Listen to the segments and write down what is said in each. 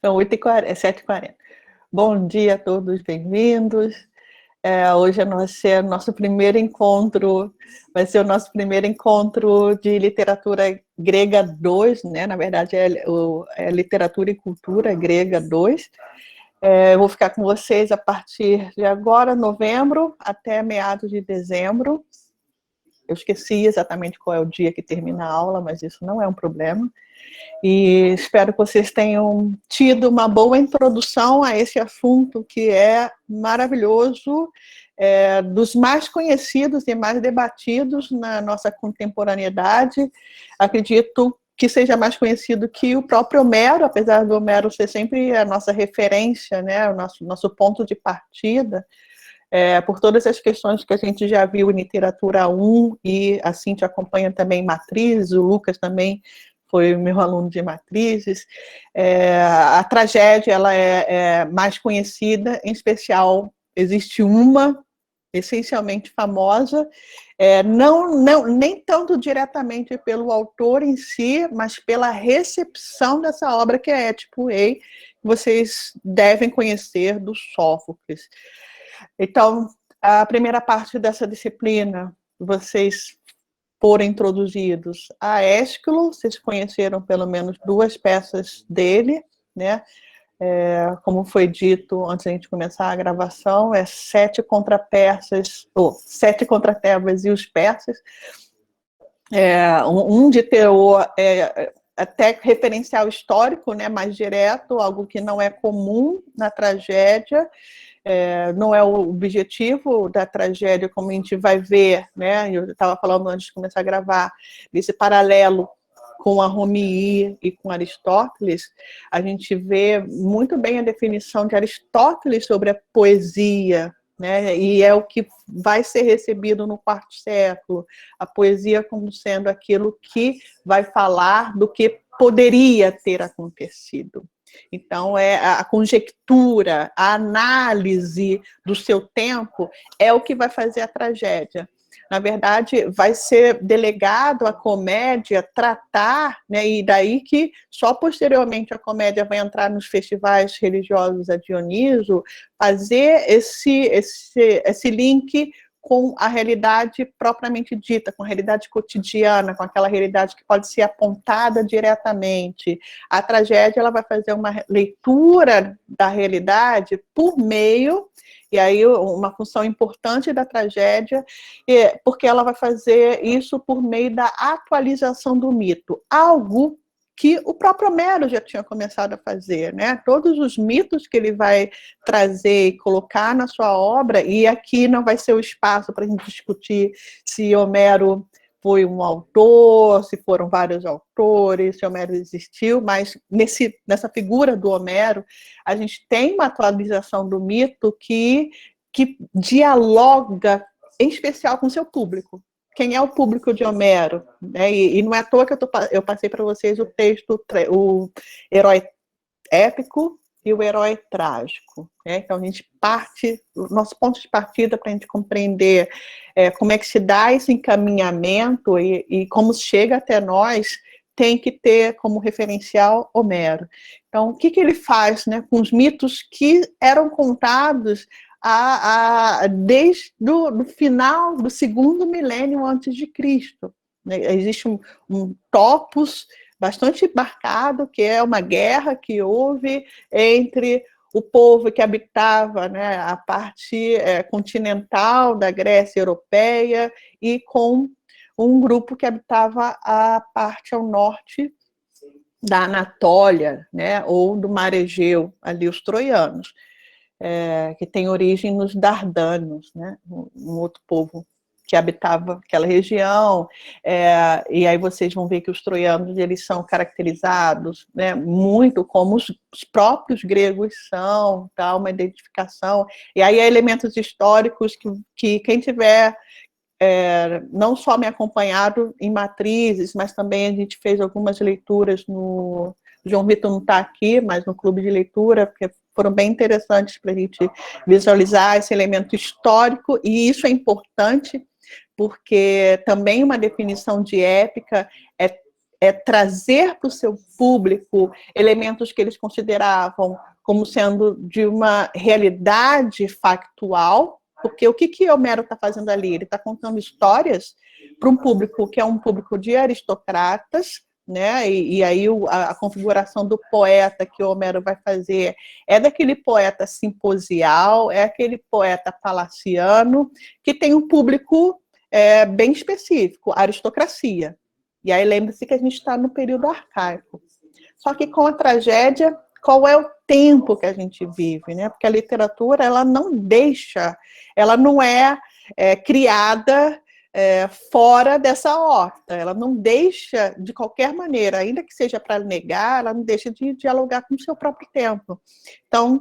São 8h40, 7h40. Bom dia a todos, bem-vindos. Hoje é nosso primeiro encontro, vai ser o nosso primeiro encontro de literatura grega 2, né? Na verdade, é literatura e cultura grega 2. Eu vou ficar com vocês a partir de agora, novembro, até meados de dezembro. Eu esqueci exatamente qual é o dia que termina a aula, mas isso não é um problema. E espero que vocês tenham tido uma boa introdução a esse assunto que é maravilhoso, dos mais conhecidos e mais debatidos na nossa contemporaneidade. Acredito que seja mais conhecido que o próprio Homero, apesar do Homero ser sempre a nossa referência, né, o nosso ponto de partida, por todas as questões que a gente já viu em literatura 1, e a Cíntia acompanha também Matrizes, o Lucas também foi meu aluno de Matrizes. A tragédia ela é mais conhecida, em especial existe uma essencialmente famosa, nem tanto diretamente pelo autor em si, mas pela recepção dessa obra, que é Édipo Rei, que vocês devem conhecer, do Sófocles. Então, a primeira parte dessa disciplina, vocês foram introduzidos a Ésquilo, vocês conheceram pelo menos 2 peças dele, né? Como foi dito antes da gente começar a gravação, 7 contra persas, ou 7 contra Tebas e os persas, um de teor até referencial histórico, né, mais direto, algo que não é comum na tragédia. Não é o objetivo da tragédia, como a gente vai ver, né? Eu estava falando antes de começar a gravar, desse paralelo com a Romii e com Aristóteles. A gente vê muito bem a definição de Aristóteles sobre a poesia, né? E é o que vai ser recebido no quarto século, a poesia como sendo aquilo que vai falar do que poderia ter acontecido. Então, a conjectura, a análise do seu tempo é o que vai fazer a tragédia. Na verdade, vai ser delegado à comédia tratar, né, e daí que só posteriormente a comédia vai entrar nos festivais religiosos a Dioniso, fazer esse link com a realidade propriamente dita, com a realidade cotidiana, com aquela realidade que pode ser apontada diretamente. A tragédia ela vai fazer uma leitura da realidade por meio, e aí uma função importante da tragédia, porque ela vai fazer isso por meio da atualização do mito, algo que o próprio Homero já tinha começado a fazer, né? Todos os mitos que ele vai trazer e colocar na sua obra, e aqui não vai ser o espaço para a gente discutir se Homero foi um autor, se foram vários autores, se Homero existiu, mas nessa figura do Homero, a gente tem uma atualização do mito que dialoga, em especial, com o seu público. Quem é o público de Homero? E não é à toa que eu passei para vocês o texto, o herói épico e o herói trágico. Então, a gente parte, o nosso ponto de partida para a gente compreender como é que se dá esse encaminhamento e como chega até nós, tem que ter como referencial Homero. Então, o que ele faz, né, com os mitos que eram contados desde o final do 2º milênio antes de Cristo. Existe um topos bastante marcado, que é uma guerra que houve entre o povo que habitava, né, a parte continental da Grécia europeia e com um grupo que habitava a parte ao norte da Anatólia, né, ou do Mar Egeu, ali os troianos. Que tem origem nos Dardanos, né? Um outro povo que habitava aquela região, e aí vocês vão ver que os troianos eles são caracterizados, né, muito como os próprios gregos são, tá, uma identificação, e aí há elementos históricos que quem tiver não só me acompanhado em Matrizes, mas também a gente fez algumas leituras no... João Vitor não está aqui, mas no clube de leitura, porque foram bem interessantes para a gente visualizar esse elemento histórico, e isso é importante, porque também uma definição de épica trazer para o seu público elementos que eles consideravam como sendo de uma realidade factual, porque o que Homero está fazendo ali? Ele está contando histórias para um público que é um público de aristocratas, né? E aí a configuração do poeta que o Homero vai fazer é daquele poeta simposial, é aquele poeta palaciano, que tem um público bem específico, aristocracia. E aí lembre-se que a gente está no período arcaico. Só que com a tragédia, qual é o tempo que a gente vive, né? Porque a literatura, ela não deixa, ela não é criada fora dessa horta, ela não deixa, de qualquer maneira, ainda que seja para negar, ela não deixa de dialogar com o seu próprio tempo. Então,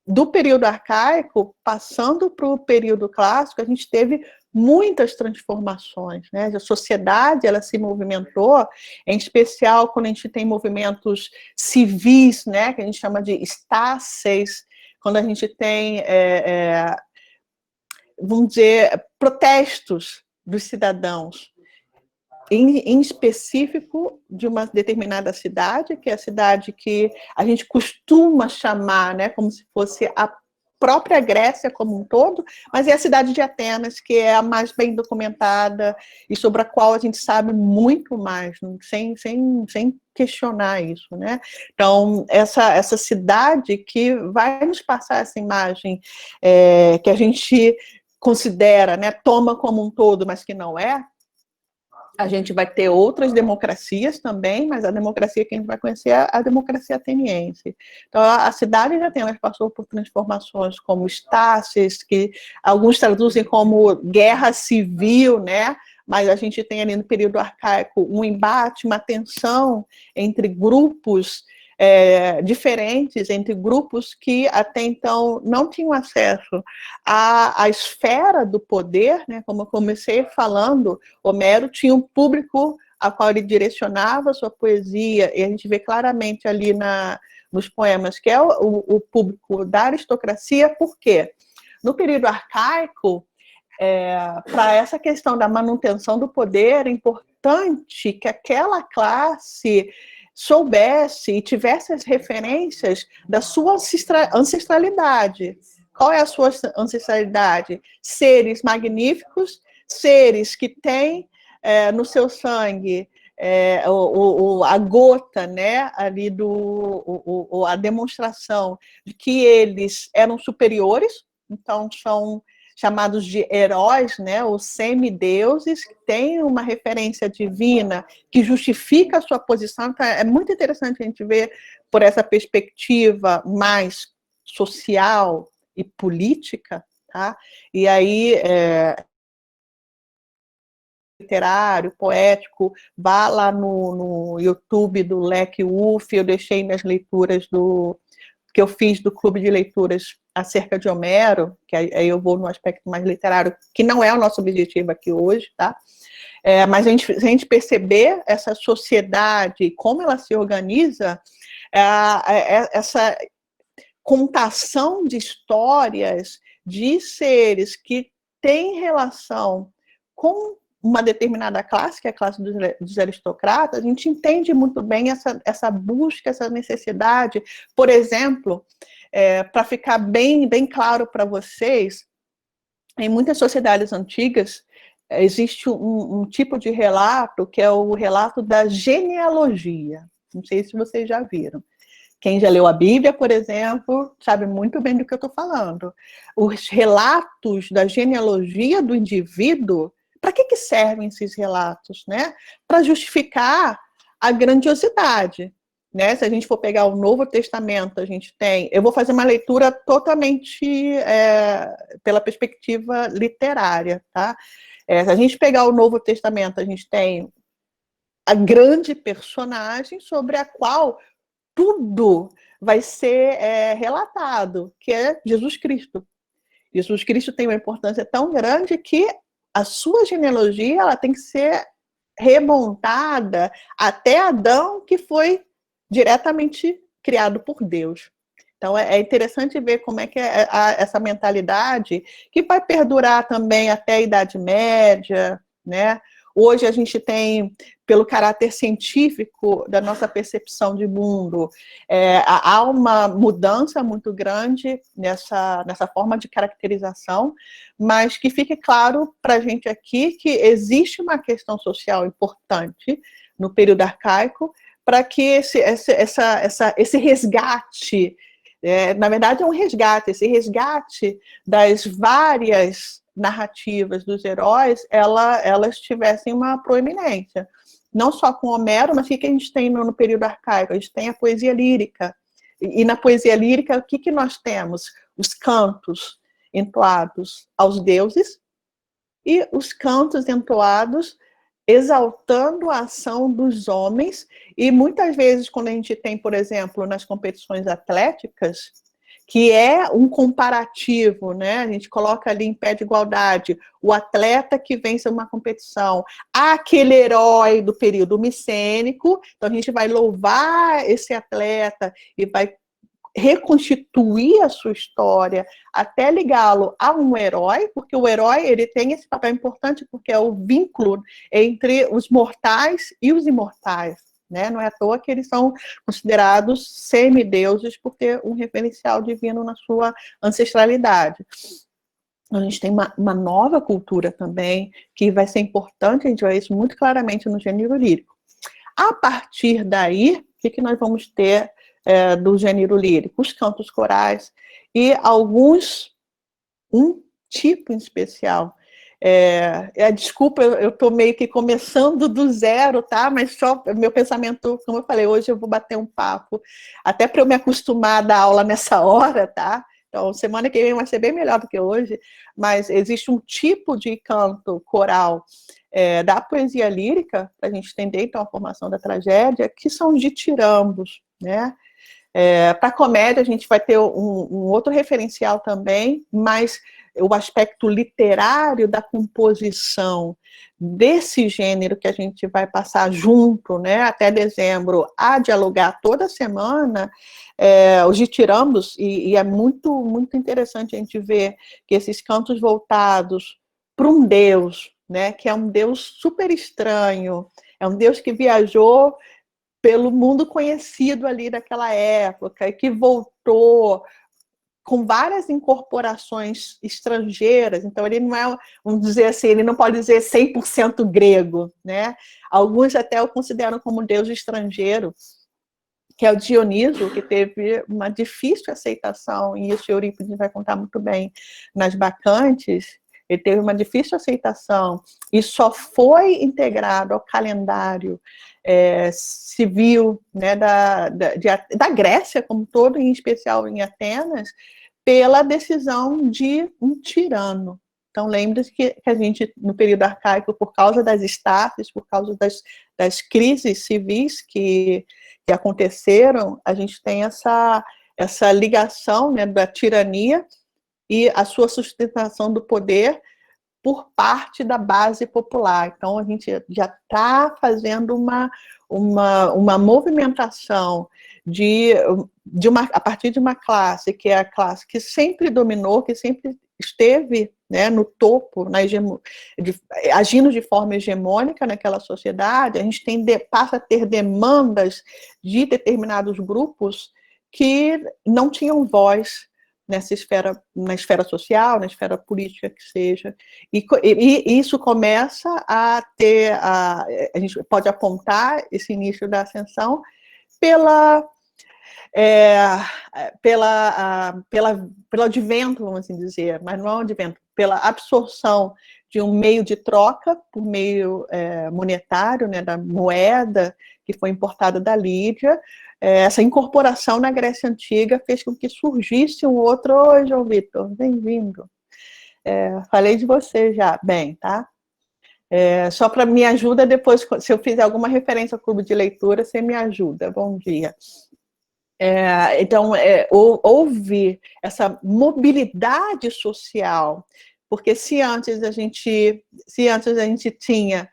do período arcaico, passando para o período clássico, a gente teve muitas transformações, né? A sociedade, ela se movimentou, em especial quando a gente tem movimentos civis, né? Que a gente chama de estáceis, quando a gente tem, vamos dizer, protestos dos cidadãos, em específico de uma determinada cidade, que é a cidade que a gente costuma chamar, né, como se fosse a própria Grécia como um todo, mas é a cidade de Atenas, que é a mais bem documentada e sobre a qual a gente sabe muito mais, sem questionar isso, né? Então, essa cidade que vai nos passar essa imagem que a gente considera, né, toma como um todo, mas que não é. A gente vai ter outras democracias também, mas a democracia que a gente vai conhecer é a democracia ateniense. Então, a cidade de Atenas passou por transformações como estácies, que alguns traduzem como guerra civil, né? Mas a gente tem ali no período arcaico um embate, uma tensão entre grupos diferentes, entre grupos que até então não tinham acesso à esfera do poder, né? Como eu comecei falando, Homero tinha um público a qual ele direcionava a sua poesia, e a gente vê claramente ali nos poemas que é o público da aristocracia. Por quê? No período arcaico, para essa questão da manutenção do poder, é importante que aquela classe soubesse e tivesse as referências da sua ancestralidade. Qual é a sua ancestralidade? Seres magníficos, seres que têm no seu sangue a gota, né, ali a demonstração de que eles eram superiores, então são chamados de heróis, né, ou semideuses, que têm uma referência divina que justifica a sua posição. Então, é muito interessante a gente ver por essa perspectiva mais social e política, tá? E aí, literário, poético, vá lá no YouTube do Leque UF, eu deixei nas leituras que eu fiz do clube de leituras acerca de Homero, que aí eu vou no aspecto mais literário, que não é o nosso objetivo aqui hoje, tá? Mas se a gente perceber essa sociedade, como ela se organiza, essa contação de histórias de seres que têm relação com uma determinada classe, que é a classe dos aristocratas, a gente entende muito bem essa busca, essa necessidade. Por exemplo, para ficar bem claro para vocês, em muitas sociedades antigas, existe um tipo de relato que é o relato da genealogia. Não sei se vocês já viram. Quem já leu a Bíblia, por exemplo, sabe muito bem do que eu estou falando. Os relatos da genealogia do indivíduo, para que servem esses relatos, né? Para justificar a grandiosidade, né? Se a gente for pegar o Novo Testamento, a gente tem... Eu vou fazer uma leitura totalmente pela perspectiva literária, tá? Se a gente pegar o Novo Testamento, a gente tem a grande personagem sobre a qual tudo vai ser relatado, que é Jesus Cristo. Jesus Cristo tem uma importância tão grande que a sua genealogia ela tem que ser remontada até Adão, que foi diretamente criado por Deus. Então, é interessante ver como é que é essa mentalidade, que vai perdurar também até a Idade Média, né? hoje a gente tem, pelo caráter científico da nossa percepção de mundo, há uma mudança muito grande nessa forma de caracterização, mas que fique claro para a gente aqui que existe uma questão social importante no período arcaico, para que esse resgate, na verdade é um resgate, esse resgate das várias narrativas dos heróis, elas tivessem uma proeminência. Não só com Homero, mas o que a gente tem no período arcaico? A gente tem a poesia lírica. E na poesia lírica, o que nós temos? Os cantos entoados aos deuses e os cantos entoados exaltando a ação dos homens, e muitas vezes quando a gente tem, por exemplo, nas competições atléticas, que é um comparativo, né? A gente coloca ali em pé de igualdade o atleta que vence uma competição, aquele herói do período micênico, então a gente vai louvar esse atleta e vai reconstituir a sua história, até ligá-lo a um herói, porque o herói ele tem esse papel importante, porque é o vínculo entre os mortais e os imortais, né? Não é à toa que eles são considerados semideuses por ter um referencial divino na sua ancestralidade. A gente tem uma nova cultura também, que vai ser importante, a gente vai ver isso muito claramente no gênero lírico. A partir daí, o que nós vamos ter do gênero lírico? Os cantos corais e um tipo em especial. Desculpa, eu estou meio que começando do zero, tá? Mas só meu pensamento, como eu falei, hoje eu vou bater um papo, até para eu me acostumar a dar aula nessa hora, tá? Então, semana que vem vai ser bem melhor do que hoje, mas existe um tipo de canto coral da poesia lírica, para a gente entender então a formação da tragédia, que são os ditirambos, né? Para a comédia, a gente vai ter um outro referencial também, mas o aspecto literário da composição desse gênero que a gente vai passar junto, né, até dezembro, a dialogar toda semana, os ditirambos, e é muito, muito interessante a gente ver que esses cantos voltados para um Deus, né, que é um Deus super estranho, é um Deus que viajou pelo mundo conhecido ali daquela época, e que voltou com várias incorporações estrangeiras, então ele não é, vamos dizer assim, ele não pode dizer 100% grego, né? Alguns até o consideram como deus estrangeiro, que é o Dioniso, que teve uma difícil aceitação, e isso Eurípides vai contar muito bem nas Bacantes. Ele teve uma difícil aceitação e só foi integrado ao calendário civil, né, da Grécia como um todo, em especial em Atenas, pela decisão de um tirano. Então, lembre-se que a gente, no período arcaico, por causa das estafes, por causa das crises civis que aconteceram, a gente tem essa ligação, né, da tirania e a sua sustentação do poder por parte da base popular. Então, a gente já está fazendo uma movimentação a partir de uma classe, que é a classe que sempre dominou, que sempre esteve, né, no topo, agindo de forma hegemônica naquela sociedade. A gente passa a ter demandas de determinados grupos que não tinham voz na esfera social, na esfera política que seja, e isso começa a ter, a gente pode apontar esse início da ascensão pelo advento, vamos assim dizer, mas não é um advento, pela absorção de um meio de troca, por meio monetário, né, da moeda que foi importada da Lídia. Essa incorporação na Grécia Antiga fez com que surgisse um outro... Oi, João Vitor, bem-vindo. Falei de você já, bem, tá? Só para me ajuda depois, se eu fizer alguma referência ao clube de leitura, você me ajuda. Bom dia. Então, houve essa mobilidade social, porque se antes a gente tinha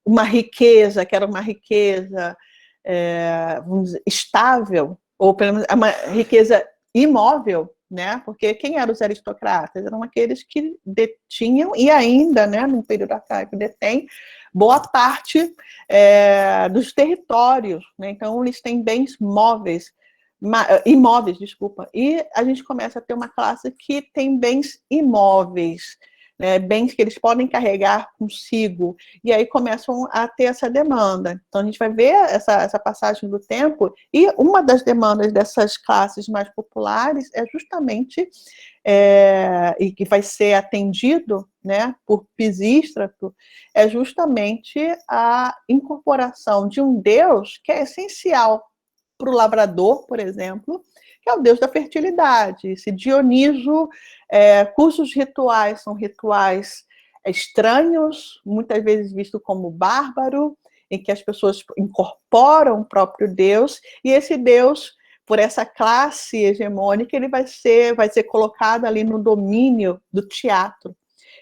uma riqueza, que era uma riqueza vamos dizer, estável, ou pelo menos uma riqueza imóvel, né? Porque quem eram os aristocratas? Eram aqueles que detinham, e ainda, né, no período arcaico, detêm boa parte dos territórios, né? Então, eles têm bens imóveis, desculpa, e a gente começa a ter uma classe que tem bens imóveis, né, bens que eles podem carregar consigo, e aí começam a ter essa demanda. Então, a gente vai ver essa passagem do tempo, e uma das demandas dessas classes mais populares é justamente, e que vai ser atendido, né, por Pisístrato, é justamente a incorporação de um Deus que é essencial para o lavrador, por exemplo, que é o deus da fertilidade. Esse Dioniso, cujos rituais são rituais estranhos, muitas vezes visto como bárbaro, em que as pessoas incorporam o próprio Deus, e esse Deus, por essa classe hegemônica, ele vai ser colocado ali no domínio do teatro.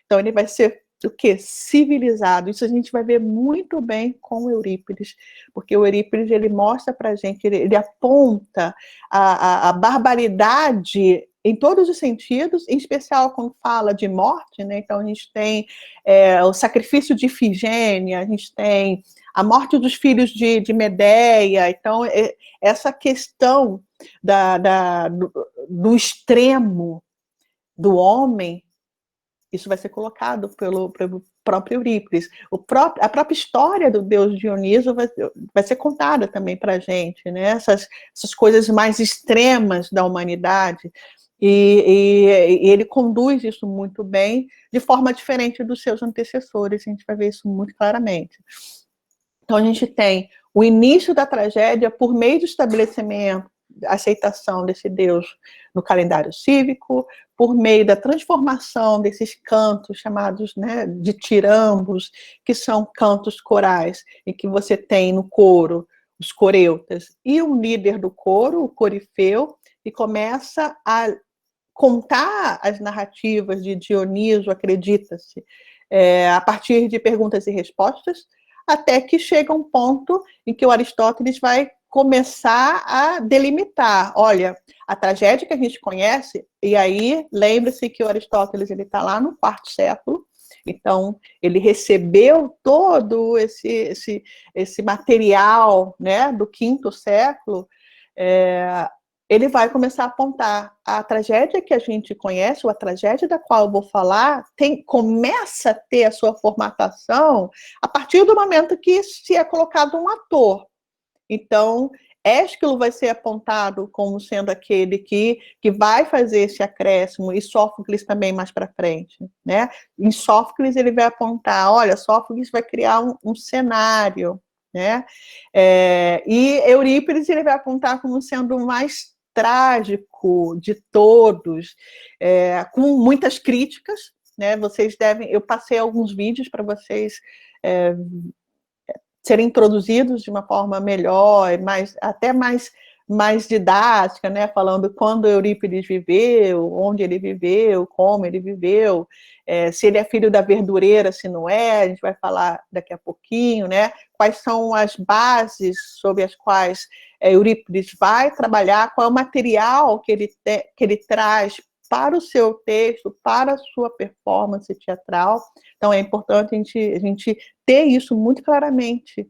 Então, ele vai ser o quê? Civilizado. Isso a gente vai ver muito bem com Eurípides, porque o Eurípides, ele mostra para a gente, ele aponta a barbaridade em todos os sentidos, em especial quando fala de morte, né? Então a gente tem o sacrifício de Ifigênia, a gente tem a morte dos filhos de Medeia. Então essa questão do extremo do homem, isso vai ser colocado pelo próprio Eurípides. A própria história do deus Dioniso vai ser contada também para a gente, né? Essas coisas mais extremas da humanidade. E ele conduz isso muito bem, de forma diferente dos seus antecessores. A gente vai ver isso muito claramente. Então, a gente tem o início da tragédia por meio do estabelecimento, aceitação desse Deus no calendário cívico, por meio da transformação desses cantos chamados, né, de tirambos, que são cantos corais, em que você tem no coro os coreutas e um líder do coro, o corifeu, e começa a contar as narrativas de Dioniso, acredita-se, a partir de perguntas e respostas, até que chega um ponto em que o Aristóteles vai começar a delimitar. Olha, a tragédia que a gente conhece, e aí lembre-se que o Aristóteles está lá no quarto século, então ele recebeu todo esse material, né, do quinto século. Ele vai começar a apontar a tragédia que a gente conhece, ou a tragédia da qual eu vou falar, começa a ter a sua formatação a partir do momento que se é colocado um ator. Então, Ésquilo vai ser apontado como sendo aquele que vai fazer esse acréscimo, e Sófocles também mais para frente, né? Em Sófocles ele vai apontar, olha, Sófocles vai criar um cenário, né? E Eurípides ele vai apontar como sendo o mais trágico de todos, com muitas críticas, né? Eu passei alguns vídeos para vocês serem introduzidos de uma forma melhor, até mais didática, né? Falando quando Eurípides viveu, onde ele viveu, como ele viveu, se ele é filho da verdureira, se não é, a gente vai falar daqui a pouquinho, né? Quais são as bases sobre as quais Eurípides vai trabalhar, qual é o material que ele traz para o seu texto, para a sua performance teatral. Então, é importante a gente ter isso muito claramente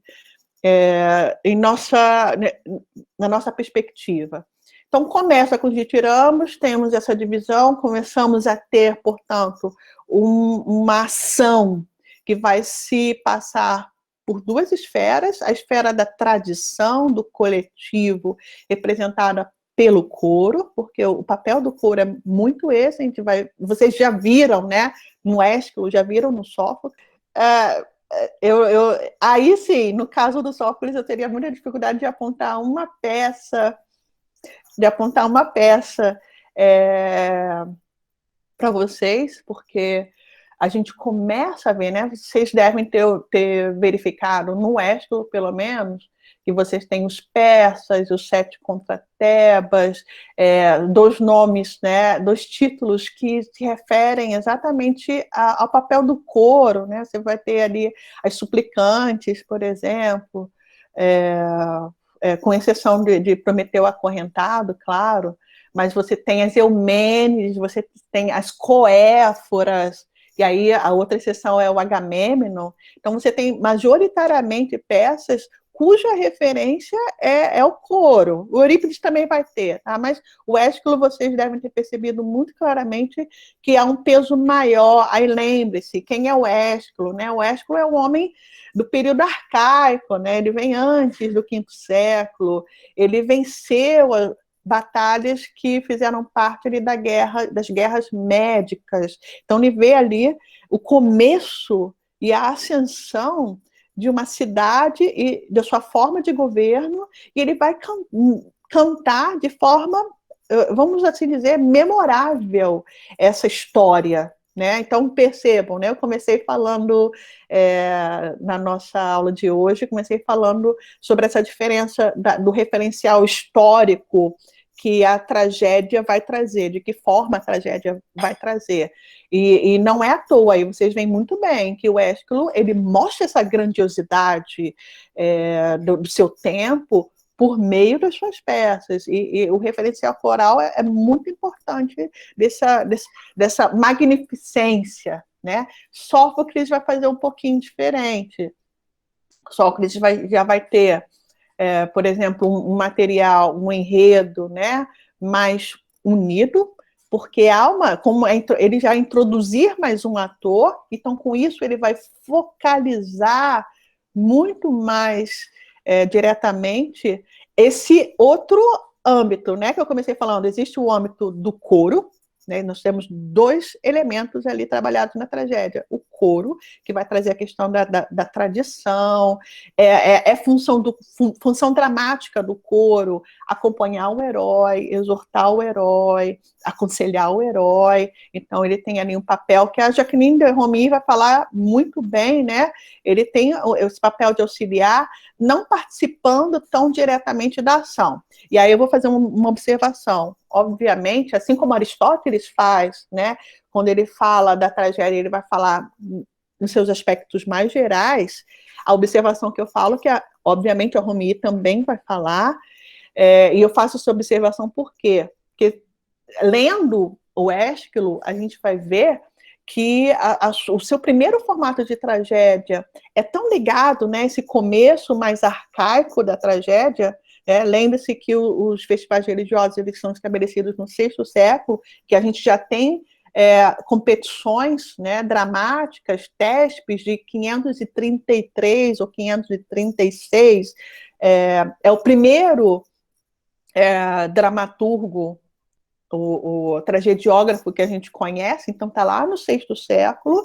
na nossa perspectiva. Então, começa com os ditirambos, temos essa divisão, começamos a ter, portanto, uma ação que vai se passar por duas esferas, a esfera da tradição, do coletivo, representada pelo coro, porque o papel do coro é muito esse, vocês já viram, né, no Ésquilo, já viram no Sófocles. Aí sim, no caso do Sófocles, eu teria muita dificuldade de apontar uma peça, para vocês, porque a gente começa a ver, né? Vocês devem ter verificado no Ésquilo, pelo menos, que vocês têm os persas, os 7 contra Tebas, dois nomes, né, dois títulos que se referem exatamente ao papel do coro, né? Você vai ter ali as suplicantes, por exemplo, com exceção de Prometeu acorrentado, claro, mas você tem as Eumênides, você tem as Coéforas, e aí a outra exceção é o Agamemnon. Então você tem majoritariamente peças cuja referência é o coro. O Eurípides também vai ter, tá? Mas o Ésquilo vocês devem ter percebido muito claramente que há um peso maior. Aí lembre-se, quem é o Ésquilo, né? O Ésquilo é um homem do período arcaico, né? Ele vem antes do V século, ele venceu batalhas que fizeram parte ali das guerras médicas. Então ele vê ali o começo e a ascensão de uma cidade e da sua forma de governo, e ele vai cantar de forma, vamos assim dizer, memorável essa história. Né? Então, percebam, né? Eu comecei falando na nossa aula de hoje, comecei falando sobre essa diferença do referencial histórico que a tragédia vai trazer, de que forma a tragédia vai trazer. E não é à toa, aí vocês veem muito bem que o Ésquilo, ele mostra essa grandiosidade do seu tempo por meio das suas peças, e o referencial coral é muito importante dessa magnificência, né? Sófocles vai fazer um pouquinho diferente. Sófocles já vai ter, por exemplo, um material, um enredo, né, mais unido, porque como ele já introduzir mais um ator, então com isso ele vai focalizar muito mais diretamente esse outro âmbito, né, que eu comecei falando. Existe o âmbito do coro, né, nós temos dois elementos ali trabalhados na tragédia. O coro, que vai trazer a questão da tradição, função dramática do coro, acompanhar o herói, exortar o herói, aconselhar o herói. Então ele tem ali um papel que a Jacqueline de Romy vai falar muito bem, né? Ele tem esse papel de auxiliar, não participando tão diretamente da ação. E aí eu vou fazer uma observação. Obviamente, assim como Aristóteles faz, né, quando ele fala da tragédia, ele vai falar nos seus aspectos mais gerais. A observação que eu falo, obviamente a Romy também vai falar, e eu faço essa observação por quê? Porque lendo o Ésquilo, a gente vai ver que o seu primeiro formato de tragédia é tão ligado, né, esse começo mais arcaico da tragédia. Lembre-se que os festivais religiosos eles são estabelecidos no VI século, que a gente já tem competições, né, dramáticas, TESPs de 533 ou 536. É o primeiro dramaturgo, o tragediógrafo que a gente conhece, então está lá no VI século.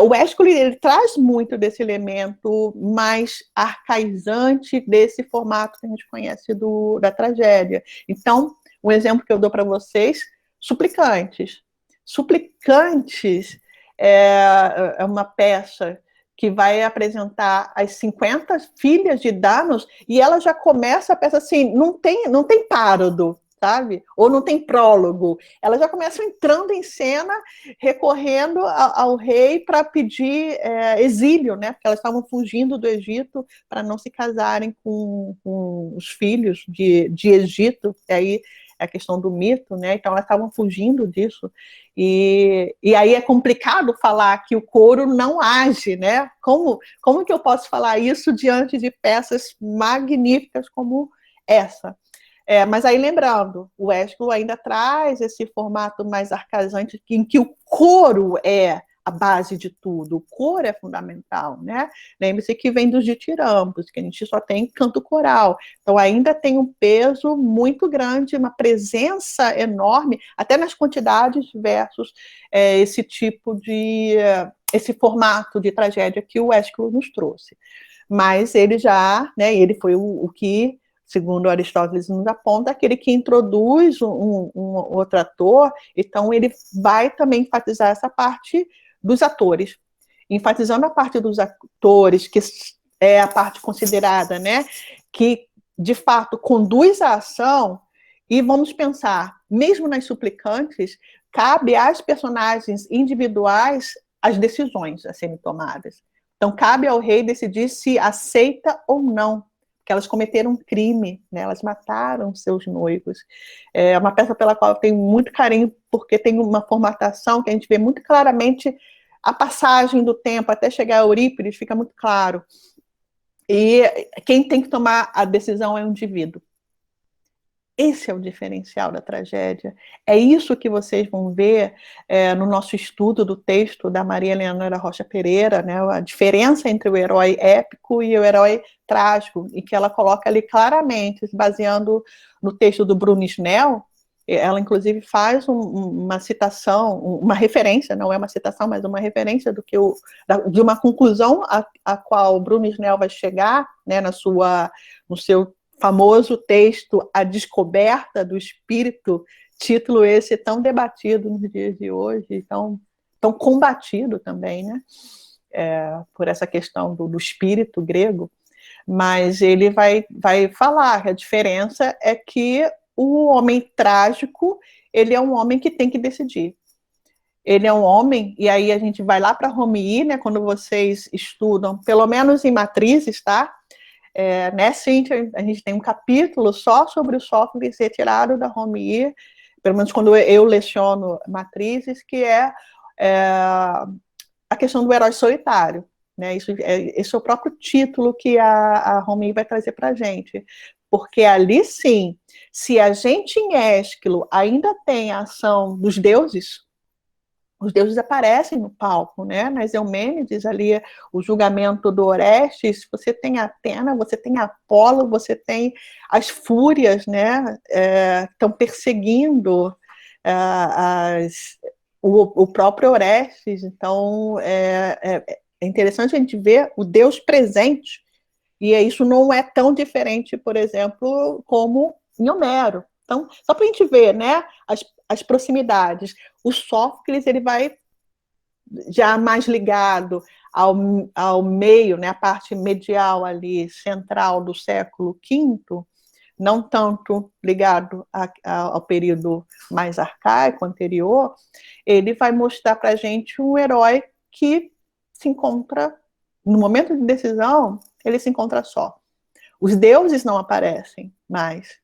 O Ésquilo ele traz muito desse elemento mais arcaizante desse formato que a gente conhece da tragédia. Então, um exemplo que eu dou para vocês, Suplicantes. Suplicantes é uma peça que vai apresentar as 50 filhas de Danos, e ela já começa a peça assim, não tem párodo, sabe? Ou não tem prólogo. Elas já começam entrando em cena, recorrendo ao rei para pedir exílio, né? Porque elas estavam fugindo do Egito para não se casarem com os filhos de Egito. E aí é a questão do mito, né? Então elas estavam fugindo disso. E aí é complicado falar que o coro não age, né? Como que eu posso falar isso diante de peças magníficas como essa? Mas aí, lembrando, o Ésquilo ainda traz esse formato mais arcazante, em que o coro é a base de tudo, o coro é fundamental, né? Lembre-se que vem dos ditirambos, que a gente só tem canto coral, então ainda tem um peso muito grande, uma presença enorme, até nas quantidades versus esse tipo esse formato de tragédia que o Ésquilo nos trouxe. Mas ele já, né, ele foi o que, segundo Aristóteles nos aponta, aquele que introduz um outro ator, então ele vai também enfatizar essa parte dos atores, enfatizando a parte dos atores, que é a parte considerada, né, que de fato conduz a ação, e vamos pensar, mesmo nas Suplicantes, cabe às personagens individuais as decisões a serem tomadas. Então cabe ao rei decidir se aceita ou não, que elas cometeram um crime, né? Elas mataram seus noivos. É uma peça pela qual eu tenho muito carinho, porque tem uma formatação que a gente vê muito claramente a passagem do tempo até chegar a Eurípides, fica muito claro. E quem tem que tomar a decisão é o indivíduo. Esse é o diferencial da tragédia. É isso que vocês vão ver no nosso estudo do texto da Maria Eleonora Rocha Pereira, né, a diferença entre o herói épico e o herói trágico, e que ela coloca ali claramente, se baseando no texto do Bruno Snell. Ela, inclusive, faz uma citação, uma referência, não é uma citação, mas uma referência de uma conclusão a qual o Bruno Snell vai chegar, né, no seu famoso texto A Descoberta do Espírito, título esse tão debatido nos dias de hoje, tão combatido também, né, por essa questão do espírito grego, mas ele vai falar que a diferença é que o homem trágico, ele é um homem que tem que decidir. Ele é um homem, e aí a gente vai lá para Romilly, né, quando vocês estudam, pelo menos em Matrizes, tá? Cíntia, a gente tem um capítulo só sobre o Sófocles retirado da Romilly, pelo menos quando eu leciono Matrizes, que é a questão do herói solitário. Né? Esse é o próprio título que a Romilly vai trazer para a gente. Porque ali sim, se a gente em Ésquilo ainda tem a ação dos deuses, os deuses aparecem no palco, né? Nas Eumênides, ali, o julgamento do Orestes, você tem Atena, você tem Apolo, você tem as fúrias, né? Estão perseguindo o próprio Orestes. Então, é interessante a gente ver o Deus presente, e isso não é tão diferente, por exemplo, como em Homero. Então, só para a gente ver, né, as proximidades. O Sófocles, ele vai já mais ligado ao meio, né, a parte medial ali, central do século V, não tanto ligado ao período mais arcaico, anterior. Ele vai mostrar para a gente um herói que se encontra, no momento de decisão, ele se encontra só. Os deuses não aparecem mais.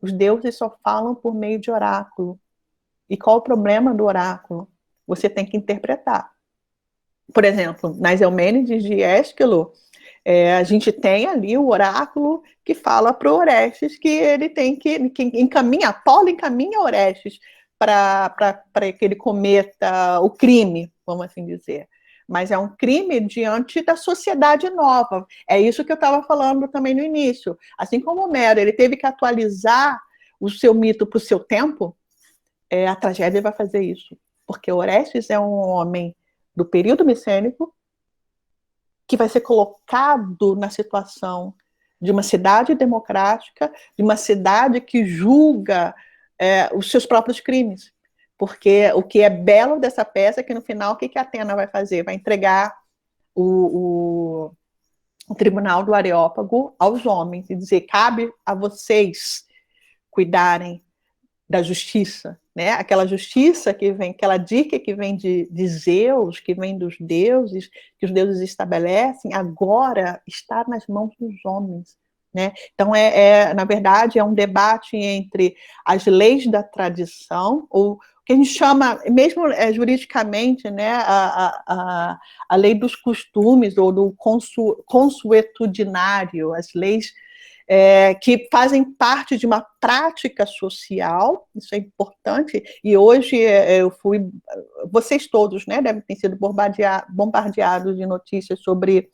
Os deuses só falam por meio de oráculo. E qual o problema do oráculo? Você tem que interpretar. Por exemplo, nas Eumênides de Ésquilo, a gente tem ali o oráculo que fala para o Orestes que ele tem que encaminha, Apolo encaminha Orestes para que ele cometa o crime, vamos assim dizer. Mas é um crime diante da sociedade nova. É isso que eu estava falando também no início. Assim como Homero, ele teve que atualizar o seu mito para o seu tempo, a tragédia vai fazer isso. Porque Orestes é um homem do período micênico que vai ser colocado na situação de uma cidade democrática, de uma cidade que julga os seus próprios crimes. Porque o que é belo dessa peça é que no final o que a Atena vai fazer? Vai entregar o tribunal do Areópago aos homens e dizer: cabe a vocês cuidarem da justiça, né? Aquela justiça que vem, aquela dica que vem de Zeus, que vem dos deuses, que os deuses estabelecem, agora está nas mãos dos homens. Né? Então, na verdade, é um debate entre as leis da tradição, ou o que a gente chama, mesmo juridicamente, né, a lei dos costumes, ou do consuetudinário, as leis que fazem parte de uma prática social, isso é importante, e hoje vocês todos, né, devem ter sido bombardeados de notícias sobre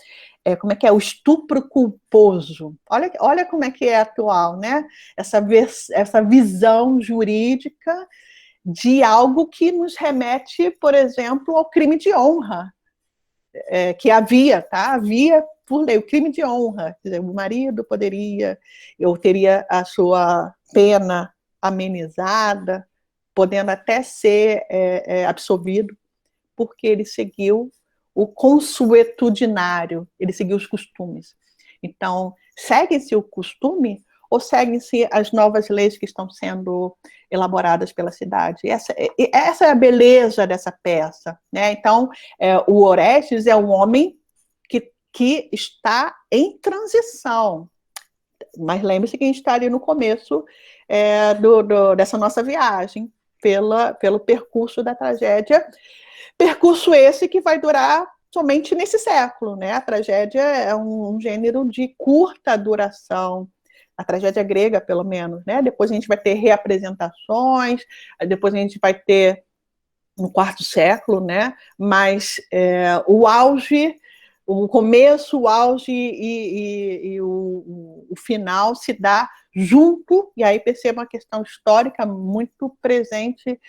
como é que é o estupro culposo. Olha como é que é atual, né? Essa visão jurídica de algo que nos remete, por exemplo, ao crime de honra, que havia por lei o crime de honra. Quer dizer, o marido teria a sua pena amenizada, podendo até ser absolvido, porque ele seguiu o consuetudinário, ele seguiu os costumes. Então, segue-se o costume ou seguem-se as novas leis que estão sendo elaboradas pela cidade? Essa é a beleza dessa peça. Né? Então, o Orestes é um homem que está em transição. Mas lembre-se que a gente está ali no começo dessa nossa viagem pelo percurso da tragédia, percurso esse que vai durar somente nesse século, né? A tragédia é um gênero de curta duração, a tragédia grega, pelo menos, né? Depois a gente vai ter reapresentações, depois a gente vai ter no quarto século, né? Mas o auge, o começo, o auge e o final se dá junto, e aí perceba uma questão histórica muito presente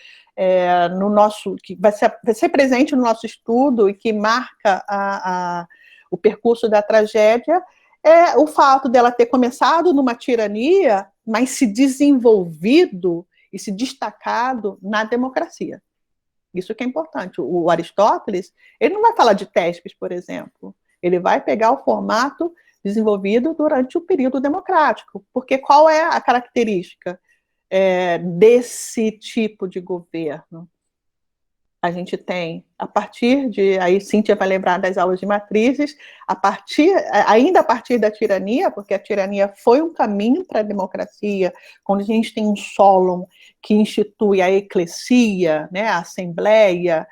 no nosso, que vai ser presente no nosso estudo e que marca o percurso da tragédia, é o fato dela ter começado numa tirania, mas se desenvolvido e se destacado na democracia. Isso que é importante. O Aristóteles, ele não vai falar de Téspis, por exemplo. Ele vai pegar o formato desenvolvido durante o período democrático. Porque qual é a característica desse tipo de governo? A gente tem, a partir de, aí Cíntia vai lembrar das aulas de matrizes, ainda a partir da tirania, porque a tirania foi um caminho para a democracia, quando a gente tem um Solon que institui a eclesia, né, a assembleia,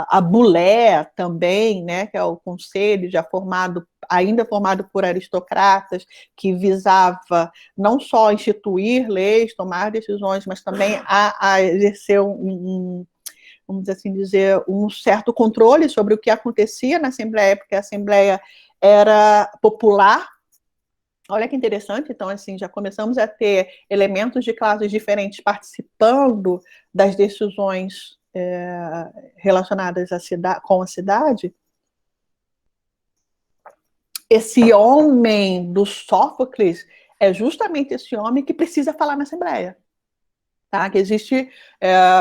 a bulé também, né, que é o conselho já ainda formado por aristocratas, que visava não só instituir leis, tomar decisões, mas também a exercer vamos assim dizer, um certo controle sobre o que acontecia na Assembleia, porque a Assembleia era popular. Olha que interessante, então, assim, já começamos a ter elementos de classes diferentes participando das decisões relacionadas com a cidade. Esse homem do Sófocles é justamente esse homem que precisa falar na Assembleia. Tá? Que existe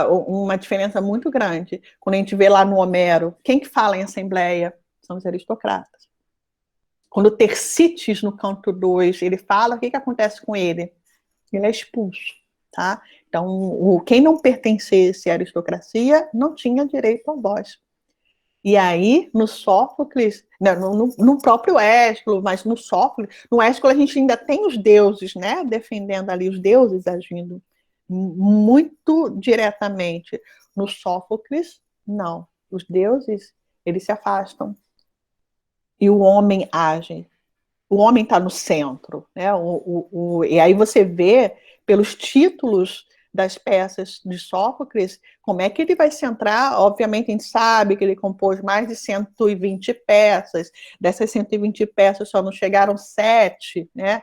uma diferença muito grande. Quando a gente vê lá no Homero, quem que fala em assembleia são os aristocratas. Quando Tercites, no canto 2, ele fala, o que acontece com ele? Ele é expulso. Tá? Então, quem não pertencesse à aristocracia não tinha direito à voz. E aí, no Sófocles, no próprio Ésquilo, mas no Sófocles, no Ésquilo a gente ainda tem os deuses, né, defendendo ali, os deuses agindo muito diretamente. No Sófocles, não. Os deuses, eles se afastam. E o homem age. O homem está no centro. Né? E aí você vê, pelos títulos das peças de Sófocles, como é que ele vai centrar. Obviamente, a gente sabe que ele compôs mais de 120 peças. Dessas 120 peças, só não chegaram 7, né?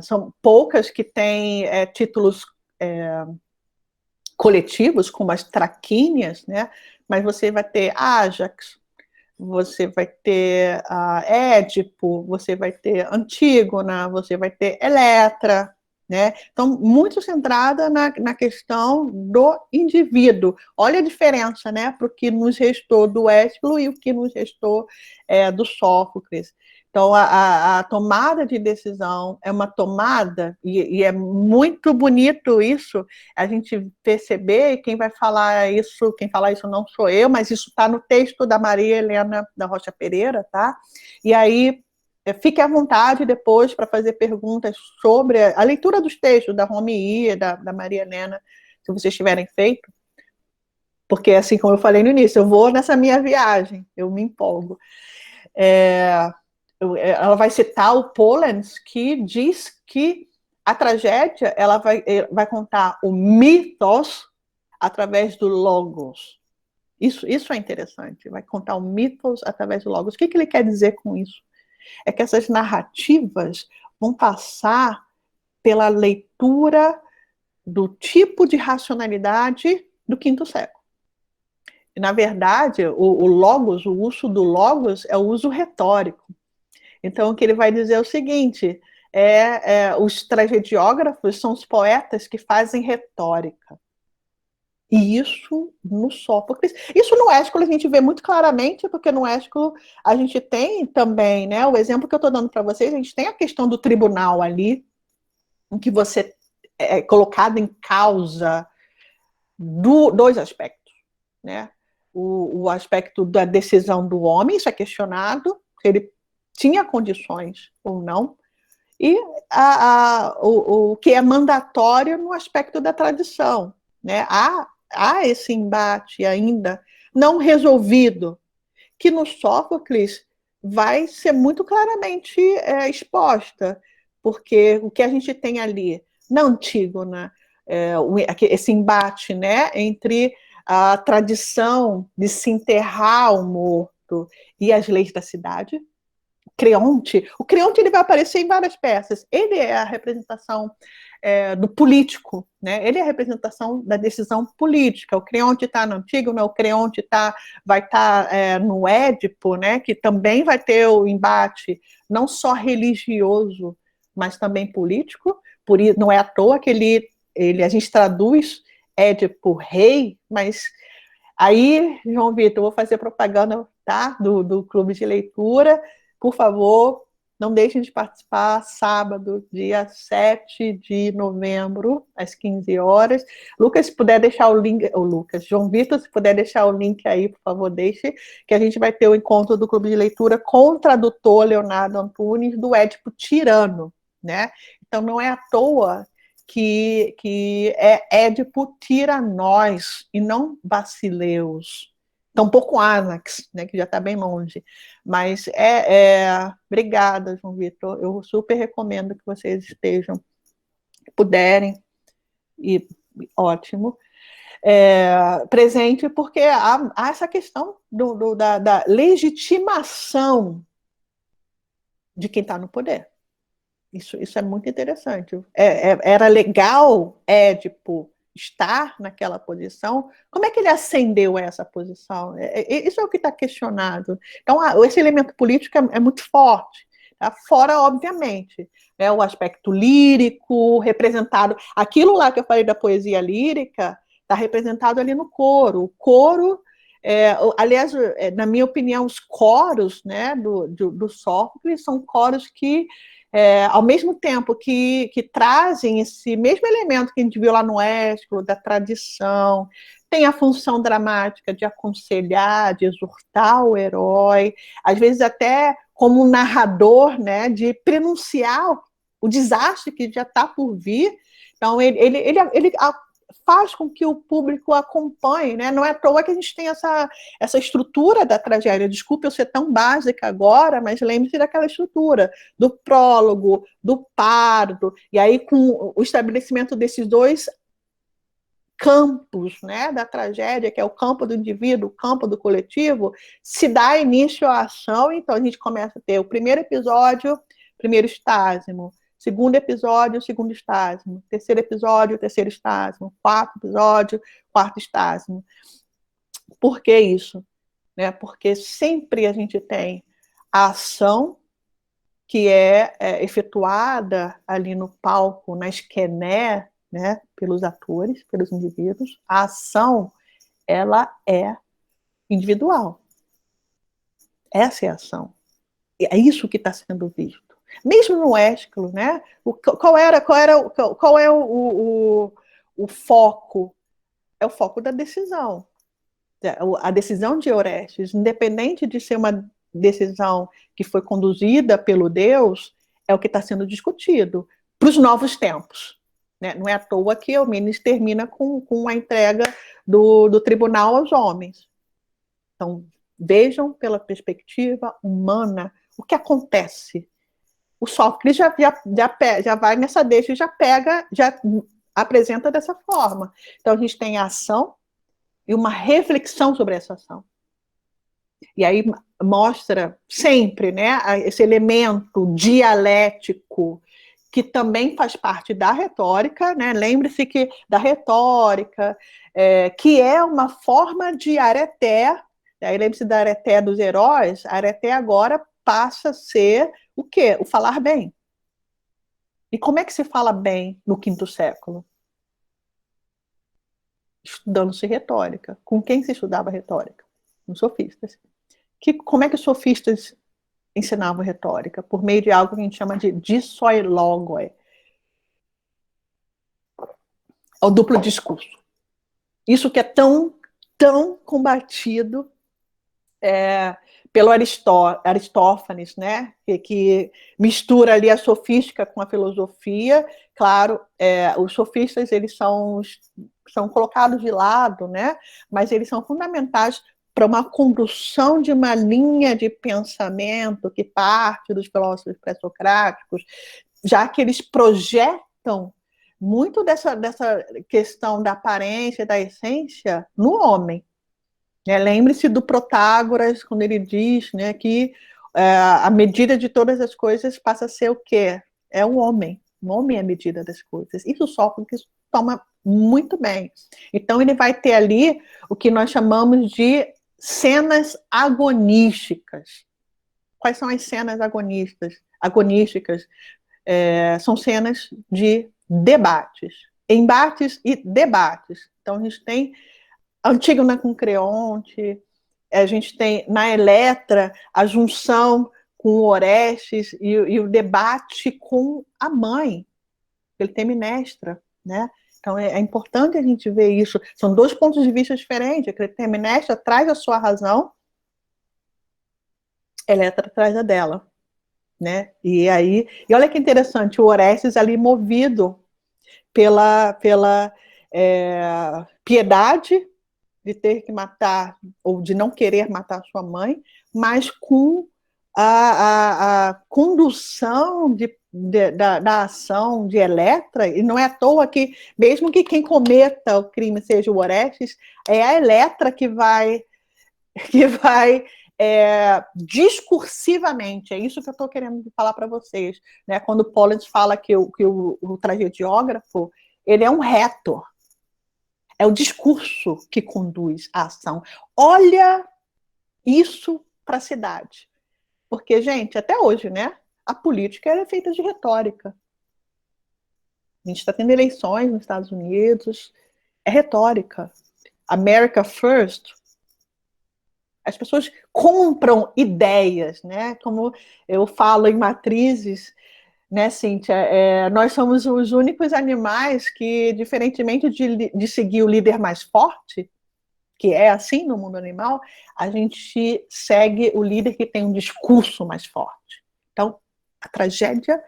São poucas que têm títulos coletivos, como as traquínias, né? Mas você vai ter Ájax, você vai ter Édipo, você vai ter Antígona, você vai ter Eletra, né? Então, muito centrada na questão do indivíduo. Olha a diferença, né? Para o que nos restou do Ésquilo e o que nos restou do Sófocles. Então, a tomada de decisão é uma tomada, e é muito bonito isso, a gente perceber, e quem vai falar isso, quem fala isso não sou eu, mas isso está no texto da Maria Helena da Rocha Pereira, tá? E aí, fique à vontade depois para fazer perguntas sobre a leitura dos textos da Romi, da Maria Helena, se vocês tiverem feito, porque, assim como eu falei no início, eu vou nessa minha viagem, eu me empolgo. Ela vai citar o Pollens, que diz que a tragédia ela vai contar o mitos através do logos. Isso é interessante, vai contar o mitos através do logos. O que ele quer dizer com isso? É que essas narrativas vão passar pela leitura do tipo de racionalidade do quinto século. E, na verdade, o logos, o uso do logos é o uso retórico. Então, o que ele vai dizer é o seguinte: os tragediógrafos são os poetas que fazem retórica. E isso no Sófocles. Isso no Ésquilo a gente vê muito claramente, porque no Ésquilo a gente tem também, né, o exemplo que eu estou dando para vocês, a gente tem a questão do tribunal ali, em que você é colocado em causa dois aspectos, né? O aspecto da decisão do homem, isso é questionado, se ele tinha condições ou não, e o que é mandatório no aspecto da tradição, né? Há esse embate ainda não resolvido, que no Sófocles vai ser muito claramente exposta, porque o que a gente tem ali na Antígona, esse embate, né, entre a tradição de se enterrar o morto e as leis da cidade. O Creonte ele vai aparecer em várias peças. Ele é a representação do político, né? Ele é a representação da decisão política. O Creonte está no Antígona, o Creonte vai estar no Édipo, né? Que também vai ter o embate não só religioso, mas também político. Não é à toa que a gente traduz Édipo rei, mas aí, João Vitor, vou fazer propaganda, tá? Do clube de leitura. Por favor, não deixem de participar, sábado, dia 7 de novembro, às 15 horas. Lucas, se puder deixar o link, João Vitor, se puder deixar o link aí, por favor, deixe, que a gente vai ter o encontro do Clube de Leitura com o tradutor Leonardo Antunes, do Édipo Tirano, né? Então, não é à toa que é Édipo Tiranós, e não Basileus. Tampouco Anax, né, que já está bem longe. Mas obrigada, João Vitor. Eu super recomendo que vocês estejam, puderem, e ótimo, presente, porque há essa questão da legitimação de quem está no poder. Isso é muito interessante. Era legal Édipo estar naquela posição. Como é que ele ascendeu a essa posição? Isso é o que está questionado. Então, esse elemento político é muito forte. Tá? Fora, obviamente, o aspecto lírico, representado. Aquilo lá que eu falei da poesia lírica está representado ali no coro. O coro, aliás, na minha opinião, os coros, né, do Sófocles são coros que ao mesmo tempo que trazem esse mesmo elemento que a gente viu lá no Ésquilo, da tradição, tem a função dramática de aconselhar, de exortar o herói, às vezes até como um narrador, né, de prenunciar o desastre que já está por vir. Então, ele faz com que o público acompanhe, né? Não é à toa que a gente tem essa estrutura da tragédia. Desculpe eu ser tão básica agora, mas lembre-se daquela estrutura do prólogo, do pardo, e aí com o estabelecimento desses dois campos, né, da tragédia, que é o campo do indivíduo, o campo do coletivo, se dá início à ação. Então a gente começa a ter o primeiro episódio, primeiro estágio, segundo episódio, segundo estágio, terceiro episódio, terceiro estágio, quarto episódio, quarto estágio. Por que isso? Né? Porque sempre a gente tem a ação que é efetuada ali no palco, na esquené, né, pelos atores, pelos indivíduos. A ação, ela é individual. Essa é a ação. É isso que está sendo visto. Mesmo no Ésquilo, né? Qual é o foco? É o foco da decisão. A decisão de Orestes, independente de ser uma decisão que foi conduzida pelo Deus, é o que está sendo discutido para os novos tempos. Né? Não é à toa que Eumenes termina com a entrega do tribunal aos homens. Então, vejam pela perspectiva humana o que acontece. O Sófocles já vai nessa deixa e já apresenta dessa forma. Então, a gente tem a ação e uma reflexão sobre essa ação. E aí mostra sempre, né, esse elemento dialético que também faz parte da retórica, né? Lembre-se que da retórica, que é uma forma de areté, aí lembre-se da areté dos heróis, a areté agora passa a ser o quê? O falar bem. E como é que se fala bem no quinto século? Estudando-se retórica. Com quem se estudava retórica? Com sofistas. Como é que os sofistas ensinavam retórica? Por meio de algo que a gente chama de dissoilogoi, o duplo discurso. Isso que é tão combatido pelo Aristófanes, né? Que mistura ali a sofística com a filosofia. Claro, os sofistas eles são colocados de lado, né? Mas eles são fundamentais para uma condução de uma linha de pensamento que parte dos filósofos pré-socráticos, já que eles projetam muito dessa questão da aparência, da essência, no homem. Lembre-se do Protágoras, quando ele diz, né, que a medida de todas as coisas passa a ser o quê? É o homem. O homem é a medida das coisas. Isso Sófocles toma muito bem. Então, ele vai ter ali o que nós chamamos de cenas agonísticas. Quais são as cenas agonísticas? São cenas de debates. Embates e debates. Então, a gente tem Antígona com Creonte, a gente tem na Eletra a junção com o Orestes e o debate com a mãe, Clitemnestra, né? Então é importante a gente ver isso. São dois pontos de vista diferentes. A Clitemnestra traz a sua razão, a Eletra traz a dela, né? E olha que interessante, o Orestes ali movido pela piedade de ter que matar, ou de não querer matar sua mãe, mas com a condução da ação de Eletra, e não é à toa que, mesmo que quem cometa o crime seja o Orestes, é a Eletra que vai discursivamente, é isso que eu estou querendo falar para vocês, né? Quando Pollens fala que o tragediógrafo, ele é um retor, é o discurso que conduz a ação. Olha isso para a cidade. Porque, gente, até hoje, né? A política é feita de retórica. A gente está tendo eleições nos Estados Unidos, é retórica. America First. As pessoas compram ideias, né? Como eu falo em Matrizes, né, Cíntia? Nós somos os únicos animais que, diferentemente de seguir o líder mais forte, que é assim no mundo animal, a gente segue o líder que tem um discurso mais forte. Então, a tragédia,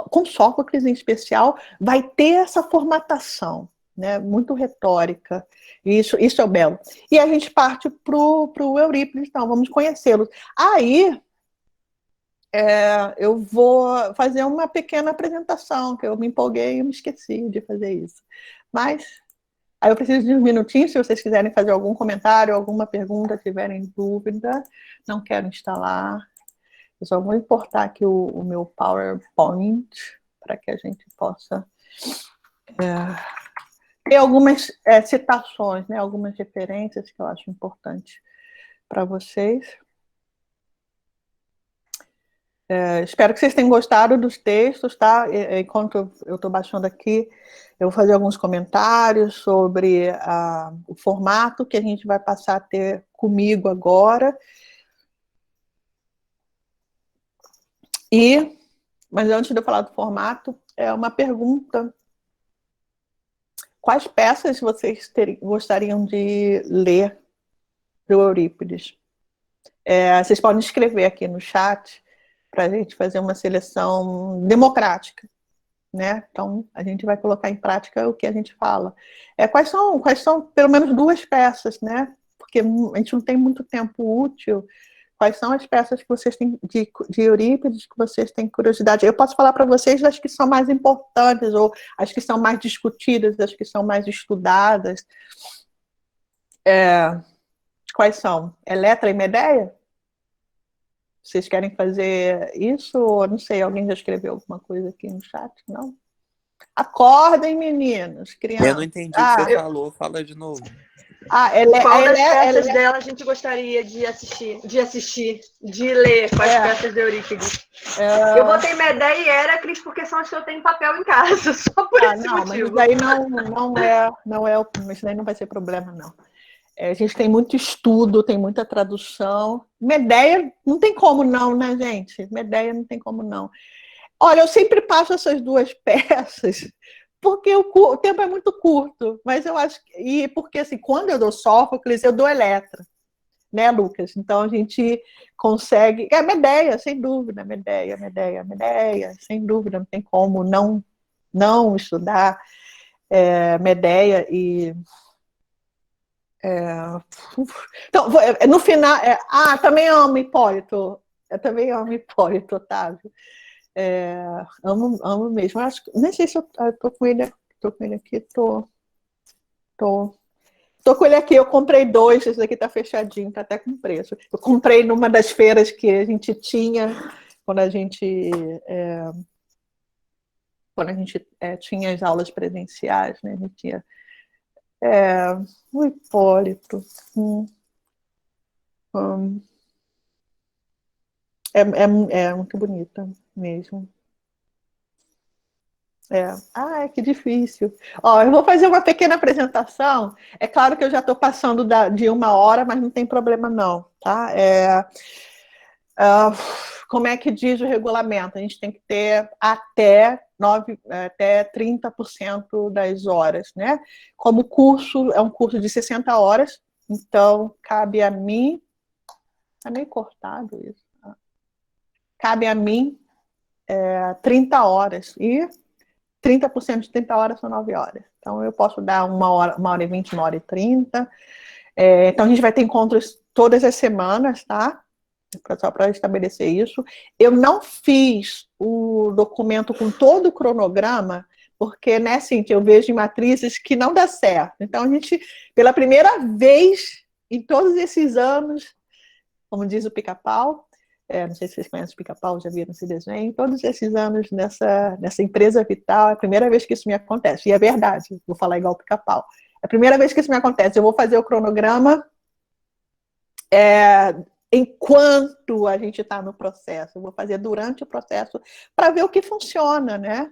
com Sófocles em especial, vai ter essa formatação, né, muito retórica. Isso é o belo. E a gente parte para o Eurípides, então, vamos conhecê-los. Aí, eu vou fazer uma pequena apresentação, que eu me empolguei e me esqueci de fazer isso. Mas aí eu preciso de uns minutinhos, se vocês quiserem fazer algum comentário, alguma pergunta, tiverem dúvida. Não quero instalar. Eu só vou importar aqui o meu PowerPoint para que a gente possa ter algumas citações, né, algumas referências que eu acho importante para vocês. Espero que vocês tenham gostado dos textos, tá? Enquanto eu estou baixando aqui, eu vou fazer alguns comentários sobre o formato que a gente vai passar a ter comigo agora. Mas antes de eu falar do formato, é uma pergunta. Quais peças vocês gostariam de ler do Eurípides? Vocês podem escrever aqui no chat para a gente fazer uma seleção democrática, né? Então, a gente vai colocar em prática o que a gente fala. Quais são pelo menos duas peças, né? Porque a gente não tem muito tempo útil. Quais são as peças que vocês têm de Eurípides que vocês têm curiosidade? Eu posso falar para vocês das que são mais importantes, ou as que são mais discutidas, as que são mais estudadas. Quais são? Eletra e Medeia? Vocês querem fazer isso? Ou não sei, alguém já escreveu alguma coisa aqui no chat? Não? Acordem, meninos, crianças. Eu não entendi o que você falou, fala de novo. Qual das peças dela a gente gostaria de ler? Quais peças de Eurípides? Eu botei Medeia e Héracles porque são as que eu tenho em papel em casa, só por esse motivo. Mas isso daí isso daí não vai ser problema, não. A gente tem muito estudo, tem muita tradução. Medeia não tem como não, né, gente? Medeia não tem como não. Olha, eu sempre passo essas duas peças porque o tempo é muito curto, mas eu acho porque assim, quando eu dou Sófocles, eu dou Eletra. né, Lucas? Então a gente consegue. Medea, sem dúvida, Medea, sem dúvida, não tem como não estudar Medea e. Então, no final. Também amo Hipólito. Eu também amo Hipólito, Otávio. Amo mesmo. Acho, nem sei se eu tô com ele. Tô com ele aqui, tô com ele aqui, eu comprei 2, esse daqui tá fechadinho, tá até com preço. Eu comprei numa das feiras que a gente tinha, quando a gente tinha as aulas presenciais, né? A gente tinha o Hipólito. É muito bonita mesmo. Que difícil. Ó, eu vou fazer uma pequena apresentação. É claro que eu já estou passando de 1 hora, mas não tem problema não, tá? Como é que diz o regulamento? A gente tem que ter até 30% das horas, né? Como curso, é um curso de 60 horas, então cabe a mim... Está meio cortado isso. Cabe a mim 30 horas, e 30% de 30 horas são 9 horas. Então, eu posso dar 1 hora e 20, 1 hora e 30. Então, a gente vai ter encontros todas as semanas, tá? Só para estabelecer isso. Eu não fiz o documento com todo o cronograma, porque, né, Cíntia, eu vejo em matrizes que não dá certo. Então, a gente, pela primeira vez em todos esses anos, como diz o Pica-Pau, não sei se vocês conhecem o Pica-Pau, já viram esse desenho, todos esses anos nessa empresa vital, é a primeira vez que isso me acontece. E é verdade, vou falar igual o Pica-Pau. É a primeira vez que isso me acontece. Eu vou fazer o cronograma enquanto a gente está no processo. Eu vou fazer durante o processo para ver o que funciona, né?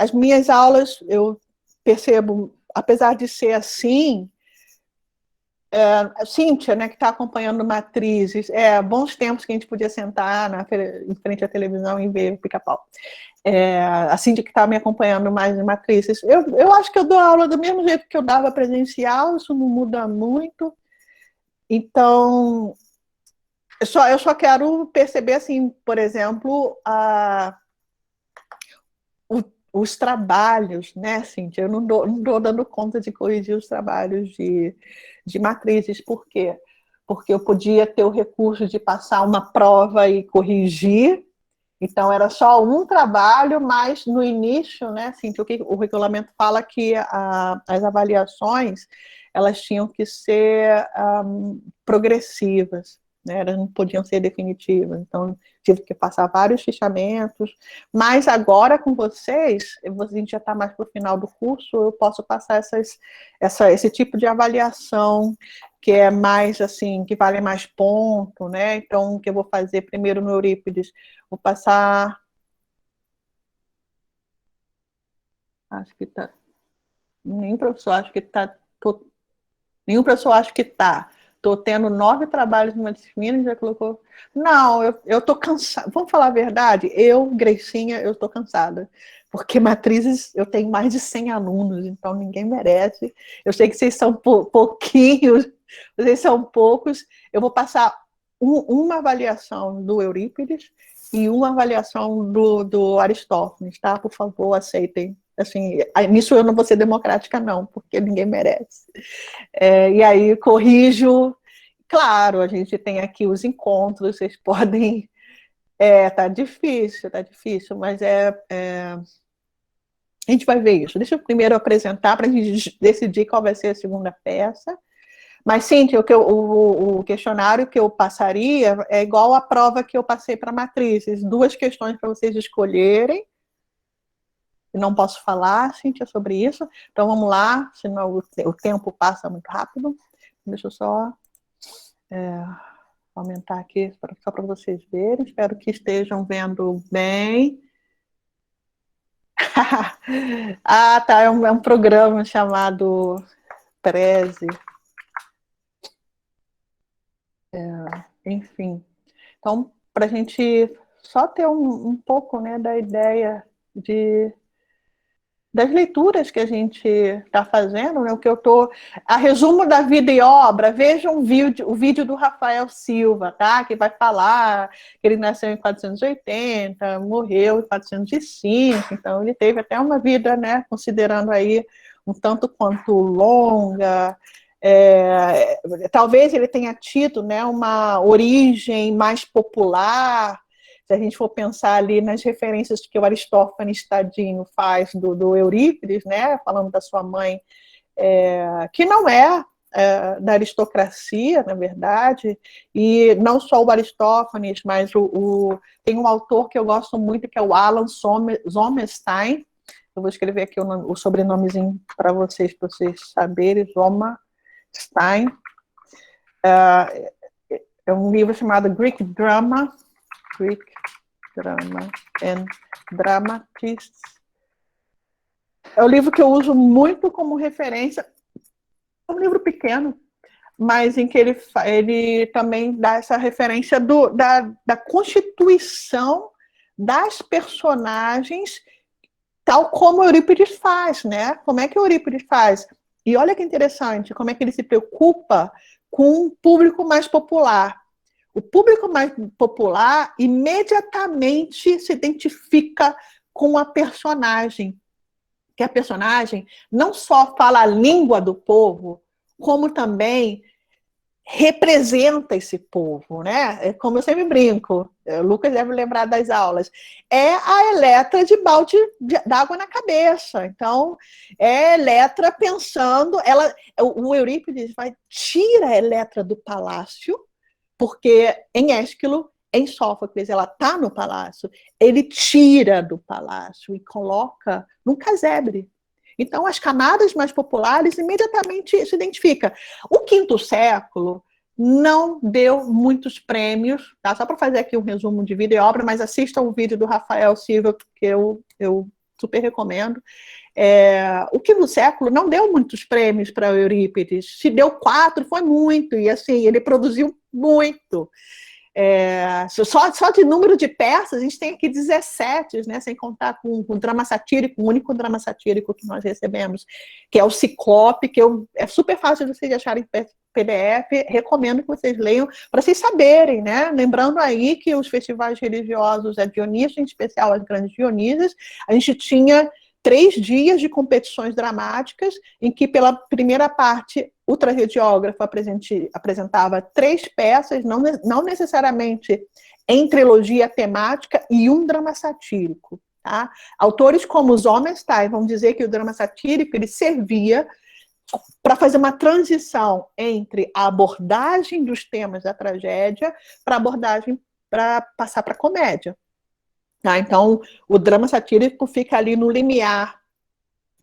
As minhas aulas, eu percebo, apesar de ser assim... Cíntia, né, que está acompanhando matrizes, bons tempos que a gente podia sentar em frente à televisão e ver o Pica-Pau. A Cíntia que está me acompanhando mais em matrizes. Eu acho que eu dou aula do mesmo jeito que eu dava presencial, isso não muda muito. Então, eu só quero perceber, assim, por exemplo, os trabalhos, né, Cíntia? Eu não dou dando conta de corrigir os trabalhos de matrizes. Por quê? Porque eu podia ter o recurso de passar uma prova e corrigir, então era só um trabalho, mas no início, né, Cíntia, o regulamento fala que as avaliações elas tinham que ser progressivas, né, elas não podiam ser definitivas, então tive que passar vários fichamentos, mas agora com vocês, a gente já está mais para o final do curso, eu posso passar esse tipo de avaliação, que é mais assim, que vale mais ponto, né? Então, o que eu vou fazer primeiro no Eurípides? Vou passar... Acho que tá... Nenhum professor acha que tá... Nenhum professor acha que tá. Estou tendo 9 trabalhos numa disciplina e já colocou... Não, eu estou cansada. Vamos falar a verdade? Grecinha, eu estou cansada. Porque matrizes, eu tenho mais de 100 alunos, então ninguém merece. Eu sei que vocês são pouquinhos, vocês são poucos. Eu vou passar uma avaliação do Eurípides e uma avaliação do Aristófanes, tá? Por favor, aceitem. Assim, nisso eu não vou ser democrática, não, porque ninguém merece. E aí corrijo. Claro, a gente tem aqui os encontros, vocês podem... tá difícil, mas a gente vai ver isso. Deixa eu primeiro apresentar para a gente decidir qual vai ser a segunda peça. Mas, Cíntia, o questionário que eu passaria é igual à prova que eu passei para matrizes. 2 questões para vocês escolherem. Não posso falar, Cíntia, sobre isso. Então, vamos lá, senão o tempo passa muito rápido. Deixa eu só aumentar aqui, só para vocês verem. Espero que estejam vendo bem. Tá, é um programa chamado Preze. Enfim. Então, para a gente só ter um pouco, né, da ideia de das leituras que a gente está fazendo, né? O que eu estou... A resumo da vida e obra, vejam o vídeo do Rafael Silva, tá? Que vai falar que ele nasceu em 480, morreu em 405, então ele teve até uma vida, né? Considerando aí um tanto quanto longa. Talvez ele tenha tido, né, uma origem mais popular. Se a gente for pensar ali nas referências que o Aristófanes Tadinho faz do Eurípides, né, falando da sua mãe, que não é da aristocracia, na verdade, e não só o Aristófanes, mas tem um autor que eu gosto muito, que é o Alan Sommerstein. Eu vou escrever aqui o sobrenomezinho para vocês saberem, Sommerstein. É um livro chamado Greek Drama and Dramatists. É um livro que eu uso muito como referência. É um livro pequeno, mas em que ele também dá essa referência da constituição das personagens, tal como Eurípides faz, né? Como é que Eurípides faz? E olha que interessante, como é que ele se preocupa com um público mais popular. O público mais popular imediatamente se identifica com a personagem, que a personagem não só fala a língua do povo, como também representa esse povo, né? Como eu sempre brinco, o Lucas deve lembrar das aulas, é a Eletra de balde d'água na cabeça. Então, é Eletra pensando, o Eurípides tira a Eletra do palácio, porque em Ésquilo, em Sófocles, ela está no palácio, ele tira do palácio e coloca num casebre. Então, as camadas mais populares imediatamente se identificam. O quinto século não deu muitos prêmios, tá? Só para fazer aqui um resumo de vida e obra, mas assistam o vídeo do Rafael Silva, que eu super recomendo. O quinto século não deu muitos prêmios para Eurípides. Se deu 4, foi muito. E assim, ele produziu muito. Só de número de peças, a gente tem aqui 17, né, sem contar com o drama satírico, o único drama satírico que nós recebemos, que é o Ciclope, que é super fácil de vocês acharem PDF, recomendo que vocês leiam, para vocês saberem, né? Lembrando aí que os festivais religiosos Dionísio, em especial as grandes Dionísias, a gente tinha 3 dias de competições dramáticas, em que pela primeira parte o tragediógrafo apresentava 3 peças, não necessariamente em trilogia temática, e um drama satírico. Tá? Autores como Sommerstein vão dizer que o drama satírico ele servia para fazer uma transição entre a abordagem dos temas da tragédia para passar para a comédia. Tá? Então, o drama satírico fica ali no limiar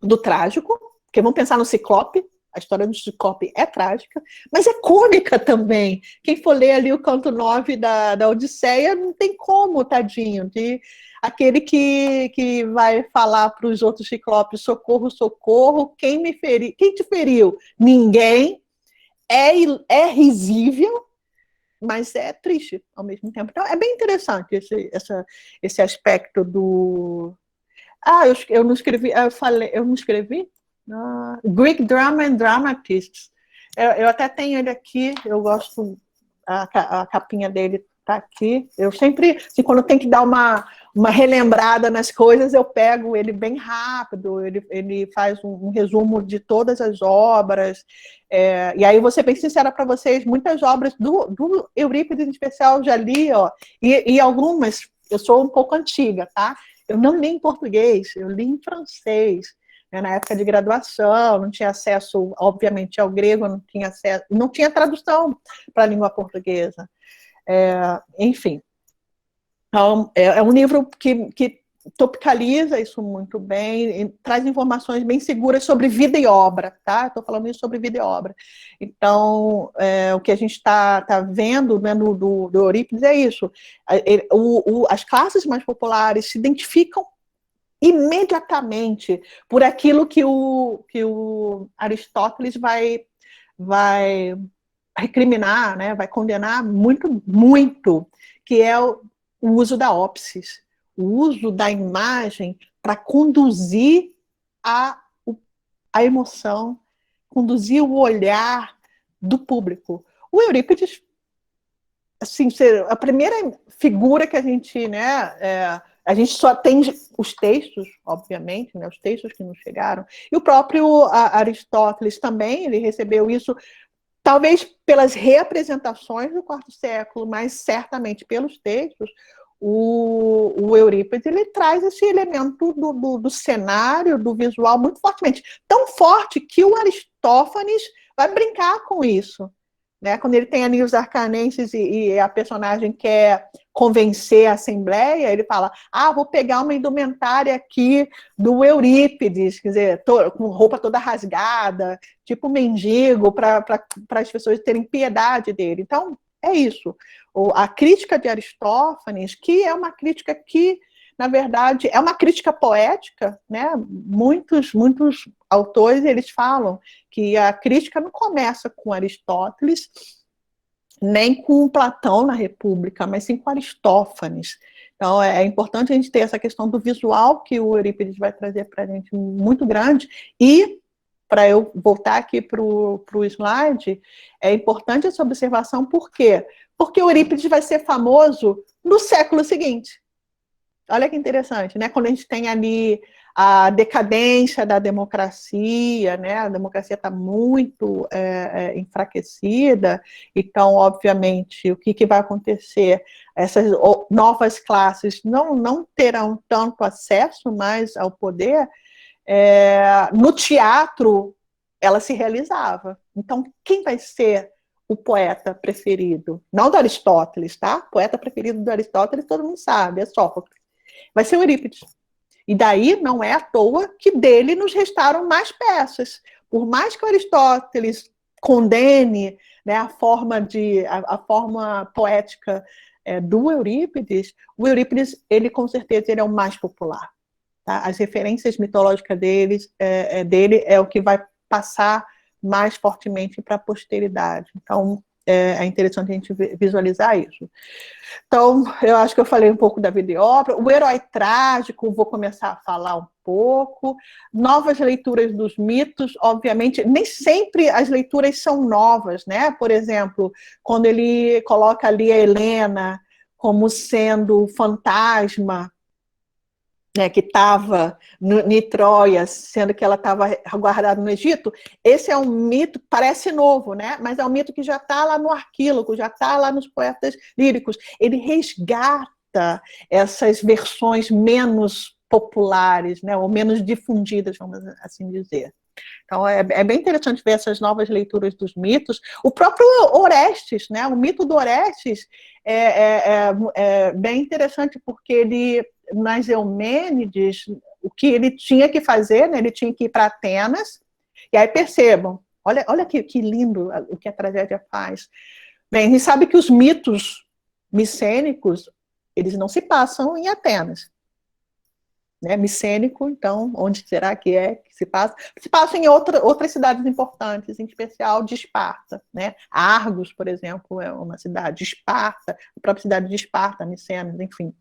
do trágico, porque vamos pensar no Ciclope, a história do Ciclope é trágica, mas é cômica também. Quem for ler ali o canto 9 da Odisseia, não tem como, tadinho, aquele que vai falar para os outros Ciclopes, socorro, socorro, quem te feriu? Ninguém. É risível, mas é triste ao mesmo tempo. Então, é bem interessante esse aspecto do... eu não escrevi, eu não escrevi? Greek Drama and Dramatists. Eu até tenho ele aqui, eu gosto, a capinha dele está aqui. Eu sempre, assim, quando tem que dar uma relembrada nas coisas, eu pego ele bem rápido, ele faz um resumo de todas as obras, e aí vou ser bem sincera para vocês, muitas obras do Eurípides em especial eu já li, e algumas, eu sou um pouco antiga, tá? Eu não li em português, eu li em francês, né, na época de graduação, não tinha acesso, obviamente, ao grego, não tinha tradução para a língua portuguesa. Enfim, então, é um livro que topicaliza isso muito bem, traz informações bem seguras sobre vida e obra, tá? Estou falando isso sobre vida e obra. Então, o que a gente está vendo, né, do Eurípides é isso. As classes mais populares se identificam imediatamente por aquilo que o Aristóteles vai recriminar, né, vai condenar muito, muito, que é o uso da ópsis, o uso da imagem para conduzir a emoção, conduzir o olhar do público. O Eurípides, assim, a primeira figura que a gente, né, a gente só tem os textos, obviamente, né, os textos que nos chegaram, e o próprio Aristóteles também, ele recebeu isso, talvez pelas reapresentações do quarto século, mas certamente pelos textos. O Eurípides, ele traz esse elemento do cenário, do visual, muito fortemente. Tão forte que o Aristófanes vai brincar com isso. Né? Quando ele tem ali os arcanenses e a personagem quer convencer a Assembleia, ele fala, vou pegar uma indumentária aqui do Eurípides, quer dizer, com roupa toda rasgada, tipo mendigo, para as pessoas terem piedade dele. Então, é isso. A crítica de Aristófanes, que é uma crítica que, na verdade, é uma crítica poética, né? Muitos autores, eles falam que a crítica não começa com Aristóteles, nem com Platão na República, mas sim com Aristófanes. Então, é importante a gente ter essa questão do visual que o Eurípides vai trazer para a gente muito grande. E, para eu voltar aqui para o slide, é importante essa observação, por quê? Porque o Eurípides vai ser famoso no século seguinte. Olha que interessante, né? Quando a gente tem ali a decadência da democracia, né? A democracia está muito enfraquecida, então, obviamente, o que vai acontecer? Essas novas classes não terão tanto acesso mais ao poder. No teatro, ela se realizava. Então, quem vai ser o poeta preferido? Não do Aristóteles, tá? O poeta preferido do Aristóteles, todo mundo sabe, é Sófocles. Vai ser o Eurípides. E daí não é à toa que dele nos restaram mais peças. Por mais que o Aristóteles condene, né, a forma poética do Eurípides, o Eurípides, ele com certeza ele é o mais popular. Tá? As referências mitológicas dele é o que vai passar mais fortemente para a posteridade. Então, é interessante a gente visualizar isso. Então, eu acho que eu falei um pouco da vida e obra. O herói trágico, vou começar a falar um pouco. Novas leituras dos mitos, obviamente, nem sempre as leituras são novas, né? Por exemplo, quando ele coloca ali a Helena como sendo fantasma, né, que estava em Troia, sendo que ela estava guardada no Egito, esse é um mito, parece novo, né? Mas é um mito que já está lá no Arquíloco, já está lá nos poetas líricos. Ele resgata essas versões menos populares, né, ou menos difundidas, vamos assim dizer. Então, é bem interessante ver essas novas leituras dos mitos. O próprio Orestes, né? O mito do Orestes é bem interessante, porque ele, nas Eumênides, o que ele tinha que fazer, né? Ele tinha que ir para Atenas, e aí percebam, olha que lindo o que a tragédia faz. Bem, a gente sabe que os mitos micênicos, eles não se passam em Atenas. Né, micênico, então, onde será que se passa? Se passa em outras cidades importantes, em especial de Esparta. Né? Argos, por exemplo, é uma cidade. Esparta, a própria cidade de Esparta, Micenas, enfim.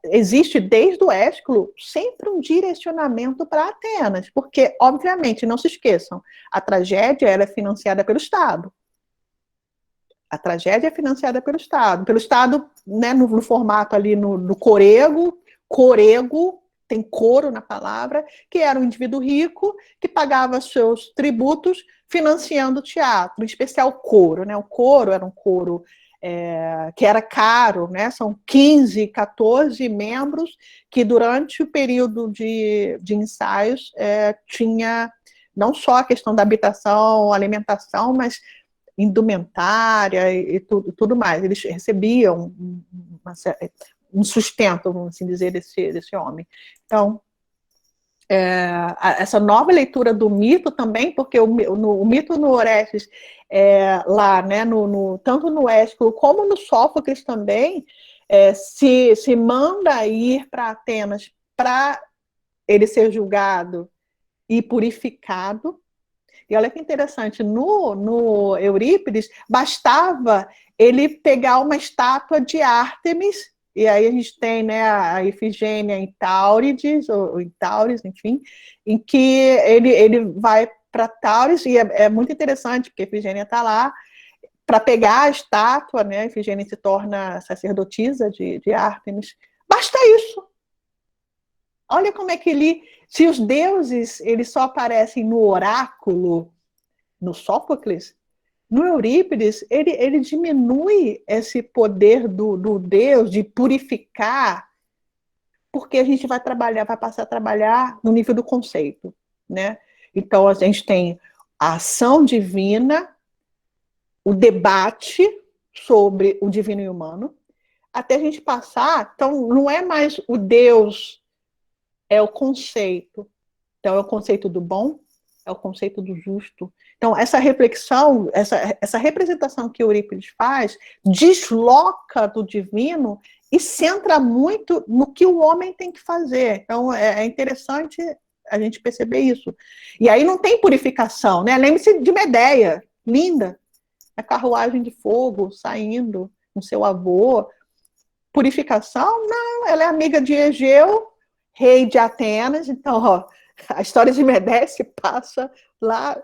Existe, desde o Ésquilo, sempre um direcionamento para Atenas, porque, obviamente, não se esqueçam, a tragédia era financiada pelo Estado. A tragédia é financiada pelo Estado, né, no formato ali, no corego, tem coro na palavra, que era um indivíduo rico que pagava seus tributos financiando o teatro, em especial o coro. Né? O coro era um coro que era caro, né? São 15, 14 membros que durante o período de ensaios tinha não só a questão da habitação, alimentação, mas indumentária e tudo mais. Eles recebiam um sustento, vamos assim dizer, desse homem. Então, essa nova leitura do mito também, porque o mito no Orestes, lá, né, tanto no Ésquilo como no Sófocles também, se manda ir para Atenas para ele ser julgado e purificado. E olha que interessante, no Eurípides, bastava ele pegar uma estátua de Ártemis e aí a gente tem, né, a Ifigênia em Táurides, ou em Tauris, enfim, em que ele vai para Tauris, e é muito interessante, porque a Ifigênia está lá para pegar a estátua, né, a Ifigênia se torna sacerdotisa de Ártemis. Basta isso. Olha como é que se os deuses eles só aparecem no oráculo, no Sófocles, no Eurípides, ele diminui esse poder do Deus de purificar, porque a gente vai passar a trabalhar no nível do conceito, né? Então, a gente tem a ação divina, o debate sobre o divino e o humano, até a gente passar, então, não é mais o Deus, é o conceito. Então, é o conceito do bom, é o conceito do justo. Então, essa reflexão, essa representação que Eurípides faz, desloca do divino e centra muito no que o homem tem que fazer. Então, é interessante a gente perceber isso. E aí não tem purificação, né? Lembre-se de Medeia, linda, a carruagem de fogo saindo com seu avô. Purificação? Não, ela é amiga de Egeu, rei de Atenas, então, ó, a história de Medeia se passa lá.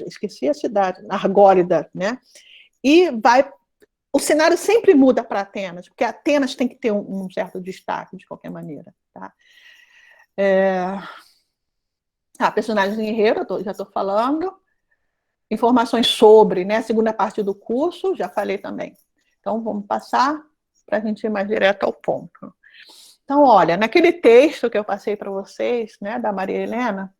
Esqueci a cidade, Argólida, né? E o cenário sempre muda para Atenas, porque Atenas tem que ter um certo destaque, de qualquer maneira. Tá? Personagens em enredo, já estou falando. Informações sobre, né? A segunda parte do curso, já falei também. Então, vamos passar para a gente ir mais direto ao ponto. Então, olha, naquele texto que eu passei para vocês, né, da Maria Helena,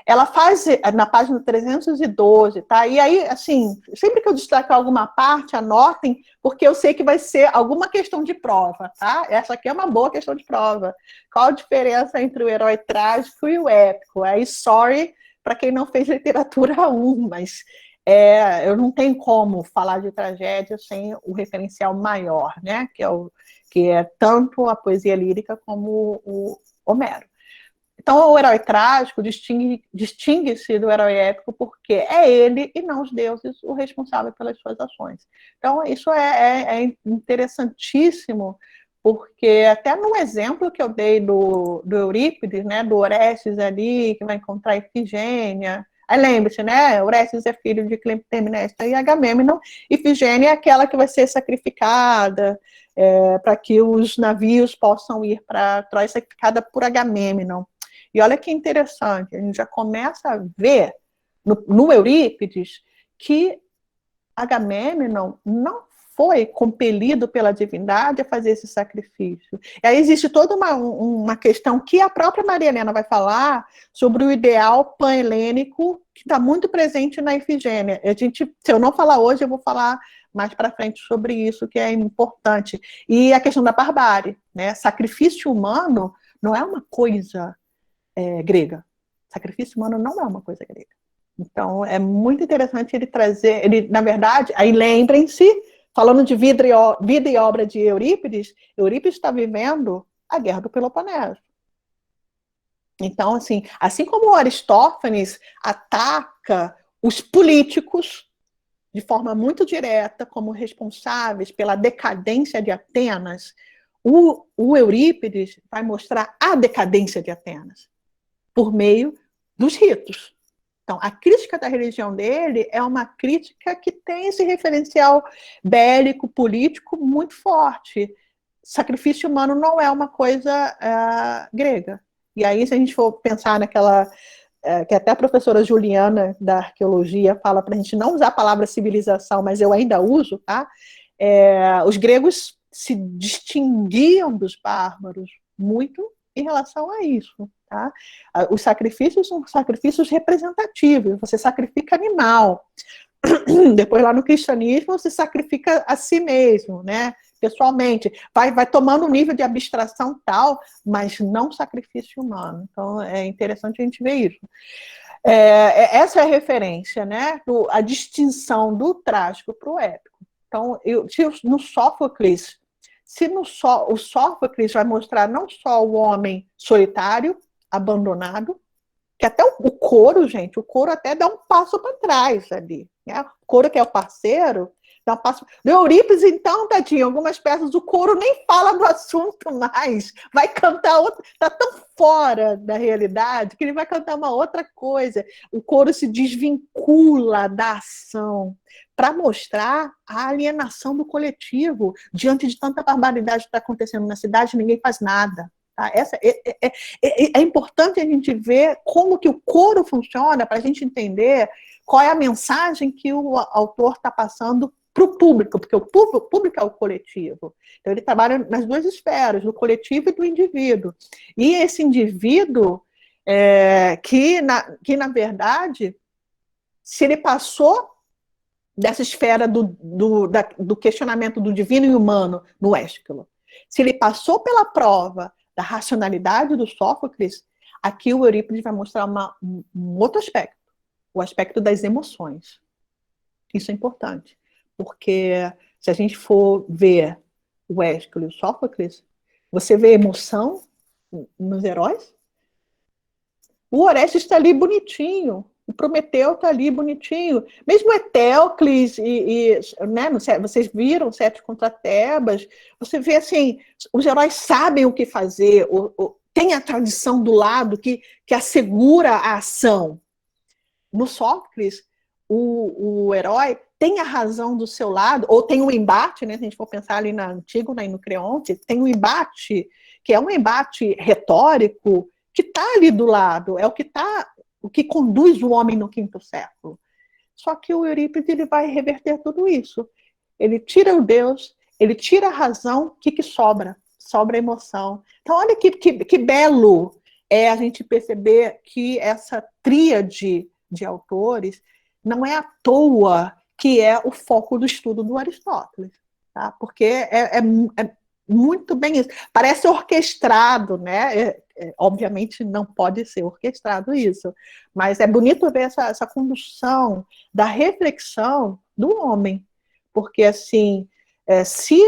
ela faz na página 312, tá? E aí, assim, sempre que eu destacar alguma parte, anotem, porque eu sei que vai ser alguma questão de prova, tá? Essa aqui é uma boa questão de prova. Qual a diferença entre o herói trágico e o épico? Aí, sorry para quem não fez literatura 1, mas eu não tenho como falar de tragédia sem o referencial maior, né? Que é tanto a poesia lírica como o Homero. Então, o herói trágico distingue-se do herói épico porque é ele e não os deuses o responsável pelas suas ações. Então, isso é interessantíssimo, porque até no exemplo que eu dei do Eurípides, né, do Orestes ali, que vai encontrar Ifigênia. Aí lembre-se, né, Orestes é filho de Clitemnestra e Agamemnon, Ifigênia é aquela que vai ser sacrificada para que os navios possam ir para Troia, sacrificada por Agamemnon. E olha que interessante, a gente já começa a ver no Eurípides que Agamemnon não foi compelido pela divindade a fazer esse sacrifício. E aí existe toda uma questão que a própria Maria Helena vai falar sobre o ideal pan-helênico que está muito presente na Ifigênia. Se eu não falar hoje, eu vou falar mais para frente sobre isso, que é importante. E a questão da barbárie, né? Sacrifício humano não é uma coisa grega. Sacrifício humano não é uma coisa grega. Então, é muito interessante ele trazer, na verdade, aí lembrem-se, falando de vida e obra de Eurípides, Eurípides está vivendo a Guerra do Peloponeso. Então, assim como Aristófanes ataca os políticos de forma muito direta como responsáveis pela decadência de Atenas, o Eurípides vai mostrar a decadência de Atenas por meio dos ritos. Então, a crítica da religião dele é uma crítica que tem esse referencial bélico, político muito forte. Sacrifício humano não é uma coisa grega. E aí, se a gente for pensar naquela que até a professora Juliana da arqueologia fala para a gente não usar a palavra civilização, mas eu ainda uso, tá? Os gregos se distinguiam dos bárbaros muito em relação a isso. Tá? Os sacrifícios são sacrifícios representativos, você sacrifica animal. Depois, lá no cristianismo, você sacrifica a si mesmo, né? Pessoalmente. Vai tomando um nível de abstração tal, mas não sacrifício humano. Então, é interessante a gente ver isso. Essa é a referência, né? A distinção do trágico para o épico. Então, no Sófocles, o Sófocles vai mostrar não só o homem solitário, abandonado, que até o Coro, gente, o Coro até dá um passo para trás ali. Né? O Coro, que é o parceiro, Então, passo... Do Eurípides, então, tadinho, algumas peças, o coro nem fala do assunto mais, vai cantar outra, está tão fora da realidade que ele vai cantar uma outra coisa. O coro se desvincula da ação para mostrar a alienação do coletivo. Diante de tanta barbaridade que está acontecendo na cidade, ninguém faz nada. Tá? É importante a gente ver como que o coro funciona para a gente entender qual é a mensagem que o autor está passando para o público, porque o público é o coletivo. Então, ele trabalha nas duas esferas, do coletivo e do indivíduo. E esse indivíduo, que na verdade, se ele passou dessa esfera do questionamento do divino e humano no Ésquilo, se ele passou pela prova da racionalidade do Sófocles, aqui o Eurípides vai mostrar um outro aspecto, o aspecto das emoções. Isso é importante. Porque se a gente for ver o Ésquilo e o Sófocles, você vê emoção nos heróis? O Orestes está ali bonitinho, o Prometeu está ali bonitinho. Mesmo Etéocles, né, vocês viram Sete contra Tebas, você vê assim, os heróis sabem o que fazer, tem a tradição do lado que assegura a ação. No Sófocles, o herói tem a razão do seu lado, ou tem um embate, né, se a gente for pensar ali na Antígona e no Creonte, tem um embate, que é um embate retórico, que está ali do lado, é o que conduz o homem no quinto século. Só que o Eurípides ele vai reverter tudo isso. Ele tira o Deus, ele tira a razão, o que sobra? Sobra a emoção. Então, olha que belo é a gente perceber que essa tríade de autores não é à toa que é o foco do estudo do Aristóteles, tá? Porque é muito bem isso. Parece orquestrado, né? Obviamente não pode ser orquestrado isso, mas é bonito ver essa condução da reflexão do homem, porque assim, se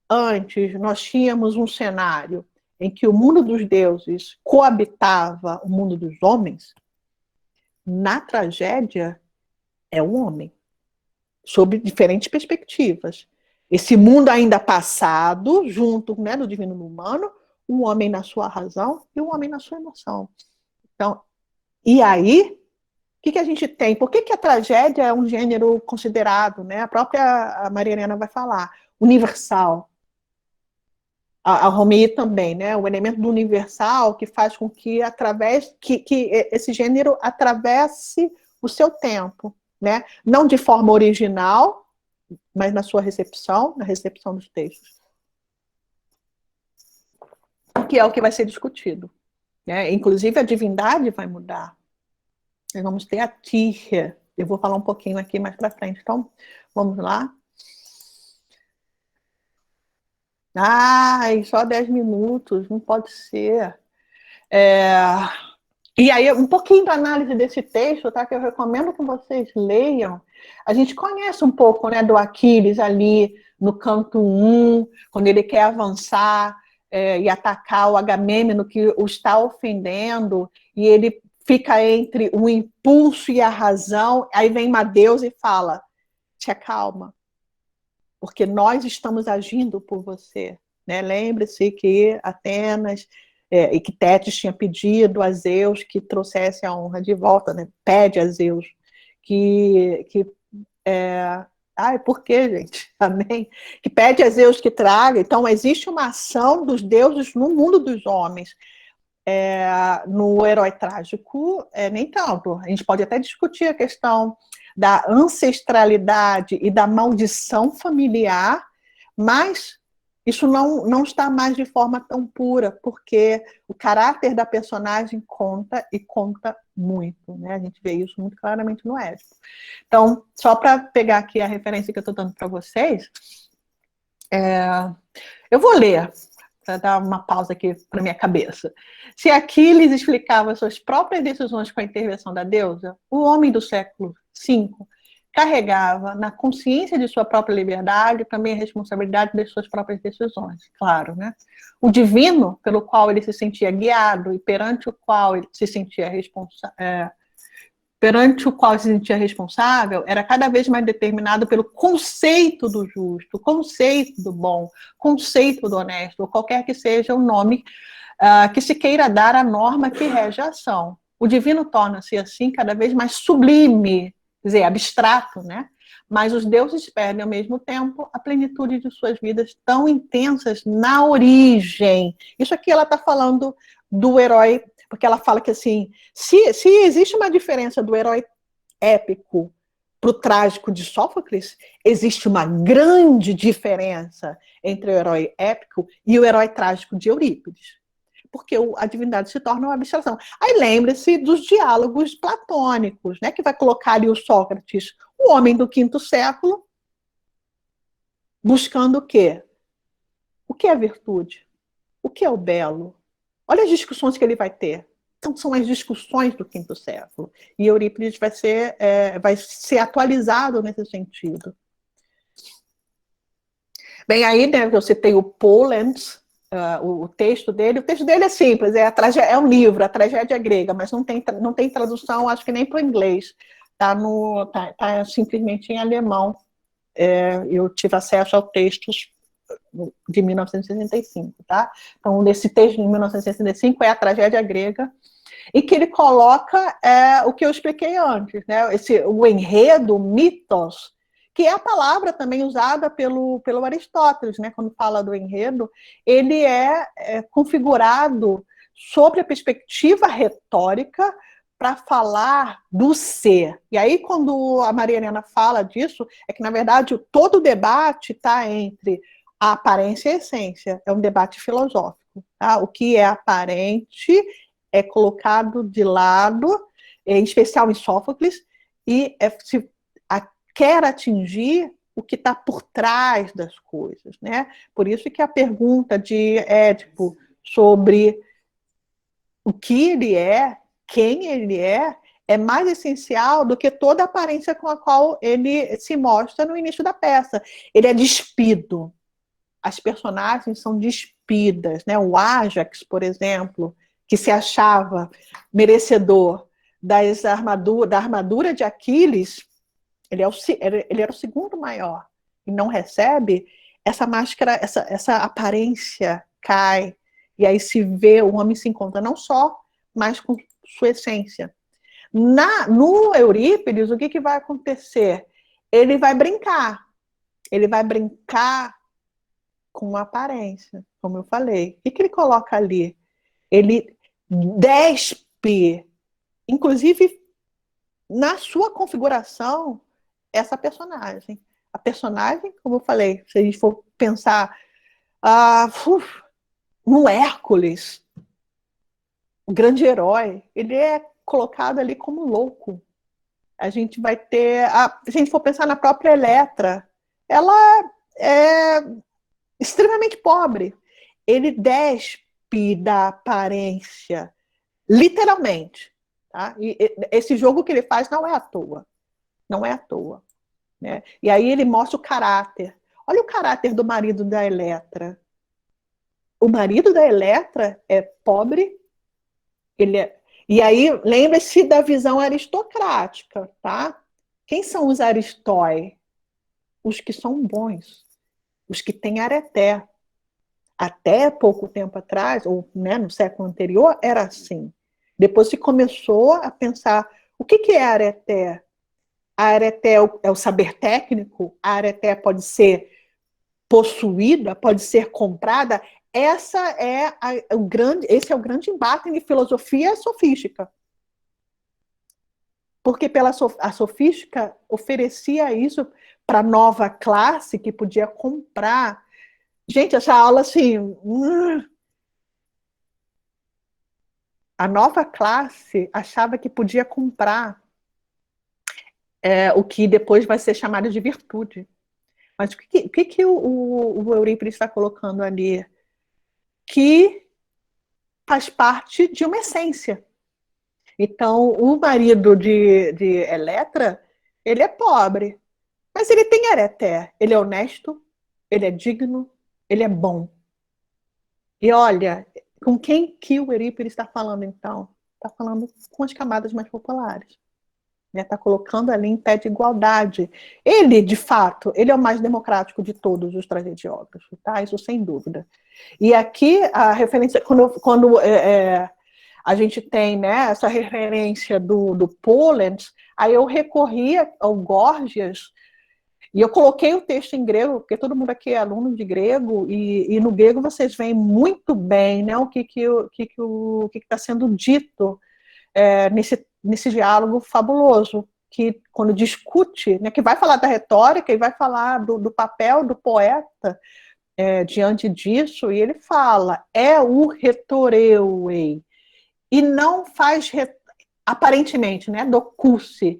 antes nós tínhamos um cenário em que o mundo dos deuses coabitava o mundo dos homens, na tragédia é o homem, sob diferentes perspectivas. Esse mundo ainda passado, junto, né, do divino no humano, o homem na sua razão e o homem na sua emoção. Então, e aí, o que a gente tem? Por que a tragédia é um gênero considerado, né? A própria Maria Helena vai falar, universal. A Romei também, né? O elemento do universal que faz com que, que esse gênero atravesse o seu tempo, né? Não de forma original, mas na sua recepção, na recepção dos textos. Que é o que vai ser discutido, né? Inclusive, a divindade vai mudar. Nós vamos ter a Tíria. Eu vou falar um pouquinho aqui mais para frente. Então, vamos lá. Só 10 minutos, não pode ser. E aí, um pouquinho da análise desse texto, tá? Que eu recomendo que vocês leiam. A gente conhece um pouco, né, do Aquiles ali no canto 1, quando ele quer avançar e atacar o Agamêmeno, que o está ofendendo, e ele fica entre o impulso e a razão. Aí vem uma deusa e fala, te acalma, porque nós estamos agindo por você. Né? Lembre-se que Atenas e que Tétis tinha pedido a Zeus que trouxesse a honra de volta, né? Pede a Zeus por que, gente? Amém? Que pede a Zeus que traga. Então, existe uma ação dos deuses no mundo dos homens. No herói trágico, nem tanto. A gente pode até discutir a questão da ancestralidade e da maldição familiar, mas isso não está mais de forma tão pura, porque o caráter da personagem conta e conta muito, né? A gente vê isso muito claramente no Édipo. Então, só para pegar aqui a referência que eu estou dando para vocês, eu vou ler, para dar uma pausa aqui para minha cabeça. Se Aquiles explicava suas próprias decisões com a intervenção da deusa, o homem do século V carregava na consciência de sua própria liberdade também a responsabilidade das suas próprias decisões, claro, né? O divino, pelo qual ele se sentia guiado e perante o qual ele se sentia perante o qual se sentia responsável era cada vez mais determinado pelo conceito do justo, conceito do bom, conceito do honesto, ou qualquer que seja o nome que se queira dar à norma que rege a ação. O divino torna-se, assim, cada vez mais sublime, quer dizer, abstrato, né? Mas os deuses perdem, ao mesmo tempo, a plenitude de suas vidas tão intensas na origem. Isso aqui ela está falando do herói, porque ela fala que, assim, se existe uma diferença do herói épico para o trágico de Sófocles, existe uma grande diferença entre o herói épico e o herói trágico de Eurípides. Porque a divindade se torna uma abstração. Aí lembre-se dos diálogos platônicos, né, que vai colocar ali o Sócrates, o homem do quinto século, buscando o quê? O que é virtude? O que é o belo? Olha as discussões que ele vai ter. Então, são as discussões do quinto século. E Eurípides vai ser atualizado nesse sentido. Bem, aí, né, eu citei o Polens, o texto dele. O texto dele é simples, é um livro, a tragédia grega, mas não tem tradução, acho que nem para o inglês. Tá simplesmente em alemão. Eu tive acesso ao texto de 1965, tá? Então, esse texto de 1965 é a tragédia grega, e que ele coloca o que eu expliquei antes, né? O enredo, o mitos, que é a palavra também usada pelo Aristóteles, né? Quando fala do enredo, ele é configurado sobre a perspectiva retórica para falar do ser. E aí, quando a Maria Helena fala disso, é que, na verdade, todo o debate está entre a aparência e a essência. É um debate filosófico. Tá? O que é aparente é colocado de lado, em especial em Sófocles, e quer atingir o que está por trás das coisas, né? Por isso que a pergunta de Édipo sobre o que ele é, quem ele é mais essencial do que toda a aparência com a qual ele se mostra no início da peça. Ele é despido. As personagens são despidas, né? O Ájax, por exemplo, que se achava merecedor da armadura de Aquiles, ele era o segundo maior, e não recebe, essa máscara, essa aparência cai, e aí se vê, o homem se encontra não só, mas com sua essência. No Eurípides, o que vai acontecer? Ele vai brincar com a aparência, como eu falei. O que ele coloca ali? Ele despe, inclusive na sua configuração, essa personagem. A personagem, como eu falei, se a gente for pensar no Hércules, o grande herói, ele é colocado ali como louco. A gente vai ter, se a gente for pensar na própria Eletra, ela é extremamente pobre. Ele despe da aparência, literalmente. Tá? E esse jogo que ele faz não é à toa. Não é à toa. Né? E aí ele mostra o caráter. Olha o caráter do marido da Eletra. O marido da Eletra é pobre, e aí lembre-se da visão aristocrática, tá? Quem são os aristói? Os que são bons, os que têm areté. Até pouco tempo atrás, ou né, no século anterior, era assim. Depois se começou a pensar, o que é areté? A areté é o saber técnico, a areté pode ser possuída, pode ser comprada. Esse é o grande embate em filosofia sofística. Porque a sofística oferecia isso para a nova classe que podia comprar. Gente, essa aula, assim, a nova classe achava que podia comprar o que depois vai ser chamado de virtude. Mas o que o Eurípides está colocando ali? Que faz parte de uma essência. Então, o marido de Eletra, ele é pobre, mas ele tem areté. Ele é honesto, ele é digno, ele é bom. E olha, com quem que o Eurípides está falando, então? Está falando com as camadas mais populares. né? Está colocando ali em pé de igualdade. Ele, de fato, ele é o mais democrático de todos os tragediógrafos, tá? Isso sem dúvida. E aqui a referência, quando a gente tem, né, essa referência do Poland, aí eu recorri ao Gorgias, e eu coloquei o texto em grego, porque todo mundo aqui é aluno de grego, e no grego vocês veem muito bem, né, o que está sendo dito nesse diálogo fabuloso, que quando discute, né, que vai falar da retórica e vai falar do papel do poeta diante disso, e ele fala, o retoreuei, e não faz, aparentemente, né, docu-se,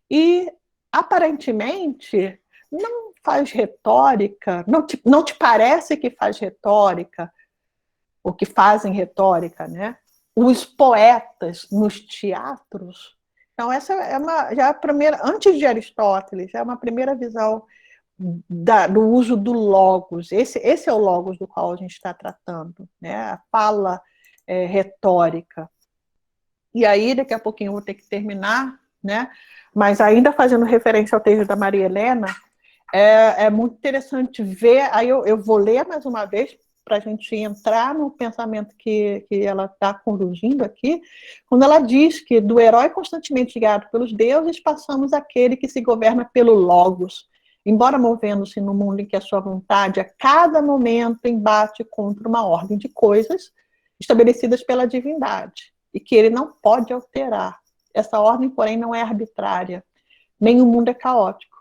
e aparentemente não faz retórica, não te parece que faz retórica, ou que fazem retórica, né? Os poetas nos teatros. Então, essa já a primeira, antes de Aristóteles, é uma primeira visão do uso do logos. Esse é o logos do qual a gente está tratando, né? A fala retórica. E aí, daqui a pouquinho eu vou ter que terminar, né? Mas ainda fazendo referência ao texto da Maria Helena, é muito interessante ver, aí eu vou ler mais uma vez, para a gente entrar no pensamento que ela está conduzindo aqui, quando ela diz que do herói constantemente guiado pelos deuses, passamos àquele que se governa pelo logos, embora movendo-se no mundo em que a sua vontade a cada momento embate contra uma ordem de coisas estabelecidas pela divindade, e que ele não pode alterar. Essa ordem, porém, não é arbitrária, nem o mundo é caótico.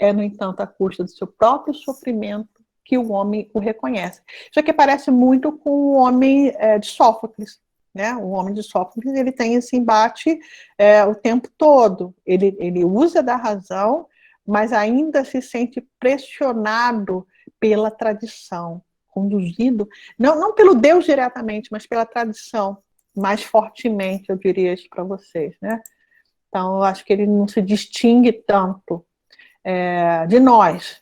É, no entanto, à custa do seu próprio sofrimento que o homem o reconhece. Isso aqui parece muito com o homem de Sófocles, né? O homem de Sófocles, ele tem esse embate o tempo todo. Ele usa da razão, mas ainda se sente pressionado pela tradição, conduzido, não pelo Deus diretamente, mas pela tradição, mais fortemente, eu diria isso para vocês, né? Então, eu acho que ele não se distingue tanto de nós.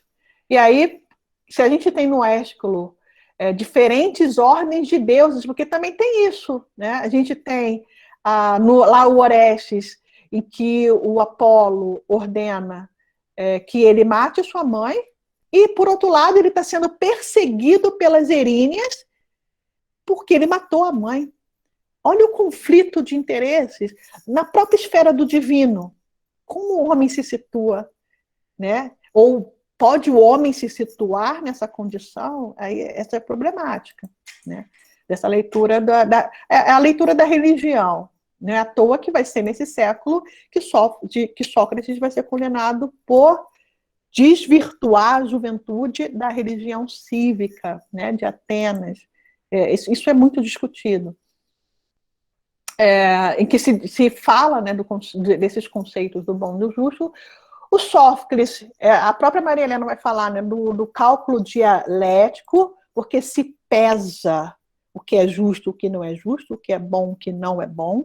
E aí, se a gente tem no Ésquilo diferentes ordens de deuses, porque também tem isso, né? A gente tem lá o Orestes, em que o Apolo ordena que ele mate sua mãe, e, por outro lado, ele está sendo perseguido pelas Eríneas porque ele matou a mãe. Olha o conflito de interesses na própria esfera do divino. Como o homem se situa, né? Ou pode o homem se situar nessa condição? Aí essa é problemática, né? Dessa leitura a leitura da religião. Não é à toa que vai ser nesse século que Sócrates vai ser condenado por desvirtuar a juventude da religião cívica, né, de Atenas. Isso é muito discutido. Em que se fala, né, desses conceitos do bom e do justo. O Sófocles, a própria Maria Helena vai falar, né, do cálculo dialético, porque se pesa o que é justo, o que não é justo, o que é bom, o que não é bom.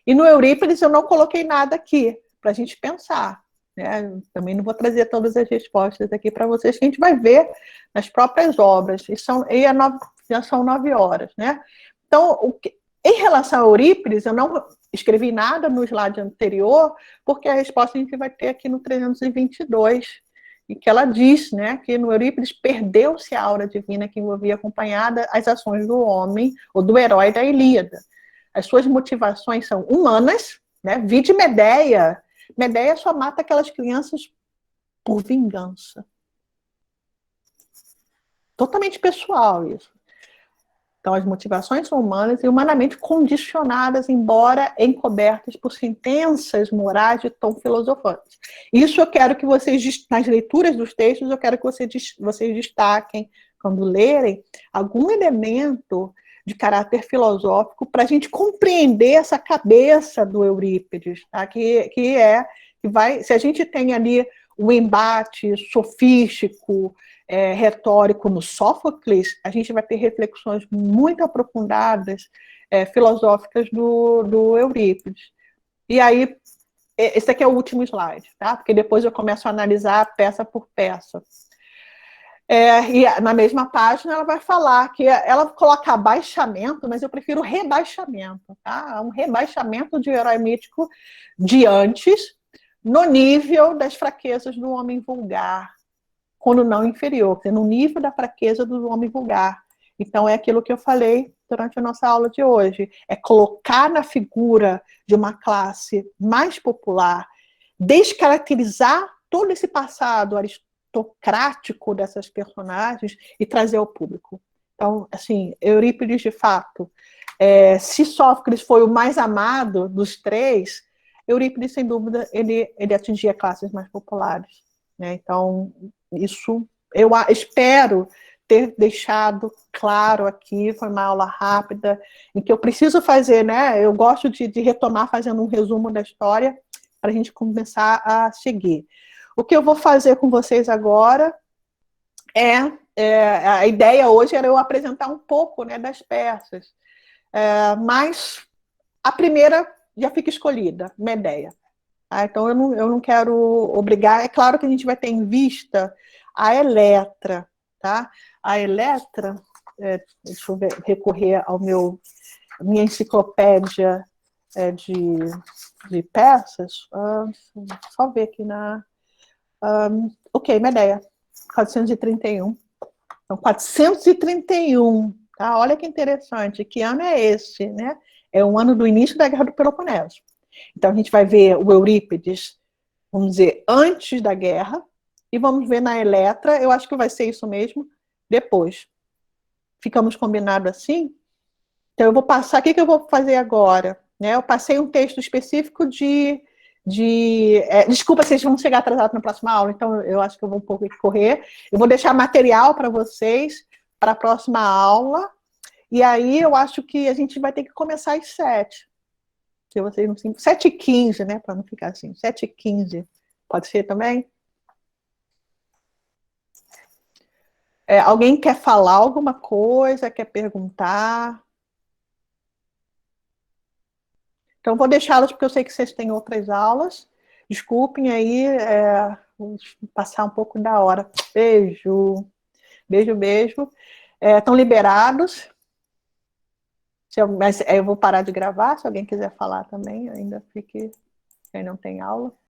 E no Eurípides eu não coloquei nada aqui para a gente pensar, né? Também não vou trazer todas as respostas aqui para vocês, que a gente vai ver nas próprias obras, já são 9 horas, né? Então, em relação a Eurípides, eu não escrevi nada no slide anterior, porque a resposta a gente vai ter aqui no 322, e que ela diz, né, que no Eurípides perdeu-se a aura divina que envolvia acompanhada as ações do homem, ou do herói da Ilíada. As suas motivações são humanas, né? Vide Medeia. Medeia só mata aquelas crianças por vingança. Totalmente pessoal isso. Então, as motivações são humanas e humanamente condicionadas, embora encobertas por sentenças morais de tom filosofante. Isso eu quero que vocês, nas leituras dos textos, eu quero que vocês destaquem, quando lerem, algum elemento de caráter filosófico para a gente compreender essa cabeça do Eurípides, tá? Se a gente tem ali o embate sofístico, retórico no Sófocles, a gente vai ter reflexões muito aprofundadas, filosóficas do Eurípides. E aí, esse aqui é o último slide, tá? Porque depois eu começo a analisar peça por peça. E na mesma página ela vai falar que ela coloca abaixamento, mas eu prefiro rebaixamento, tá? Um rebaixamento de herói mítico de antes, no nível das fraquezas do homem vulgar, quando não inferior, no nível da fraqueza do homem vulgar. Então, é aquilo que eu falei durante a nossa aula de hoje, é colocar na figura de uma classe mais popular, descaracterizar todo esse passado aristocrático dessas personagens e trazer ao público. Então, assim, Eurípides, de fato, se Sófocles foi o mais amado dos três, Eurípides, sem dúvida, ele atingia classes mais populares, né? Então, isso eu espero ter deixado claro aqui. Foi uma aula rápida, em que eu preciso fazer, né? Eu gosto de retomar fazendo um resumo da história para a gente começar a seguir. O que eu vou fazer com vocês agora a ideia hoje era eu apresentar um pouco, né, das peças, mas a primeira já fica escolhida, Medeia. Então, eu não quero obrigar. É claro que a gente vai ter em vista a Eletra, tá? A Eletra, deixa eu recorrer ao minha enciclopédia de peças. Só ver aqui na... ok, Medeia, 431. Então, 431, tá? Olha que interessante. Que ano é esse, né? É o ano do início da Guerra do Peloponeso. Então, a gente vai ver o Eurípides, vamos dizer, antes da guerra, e vamos ver na Eletra, eu acho que vai ser isso mesmo, depois. Ficamos combinados assim? Então, eu vou passar, o que eu vou fazer agora? Né? Eu passei um texto específico desculpa, vocês vão chegar atrasados na próxima aula, então eu acho que eu vou um pouco correr. Eu vou deixar material para vocês para a próxima aula, e aí eu acho que a gente vai ter que começar às 7. Se vocês não 7h15, né? Para não ficar assim, 7h15. Pode ser também? Alguém quer falar alguma coisa? Quer perguntar? Então, vou deixá-las, porque eu sei que vocês têm outras aulas. Desculpem aí, vou passar um pouco da hora. Beijo. Beijo, beijo. Estão liberados. Mas eu vou parar de gravar, se alguém quiser falar também, ainda fique... Quem não tem aula.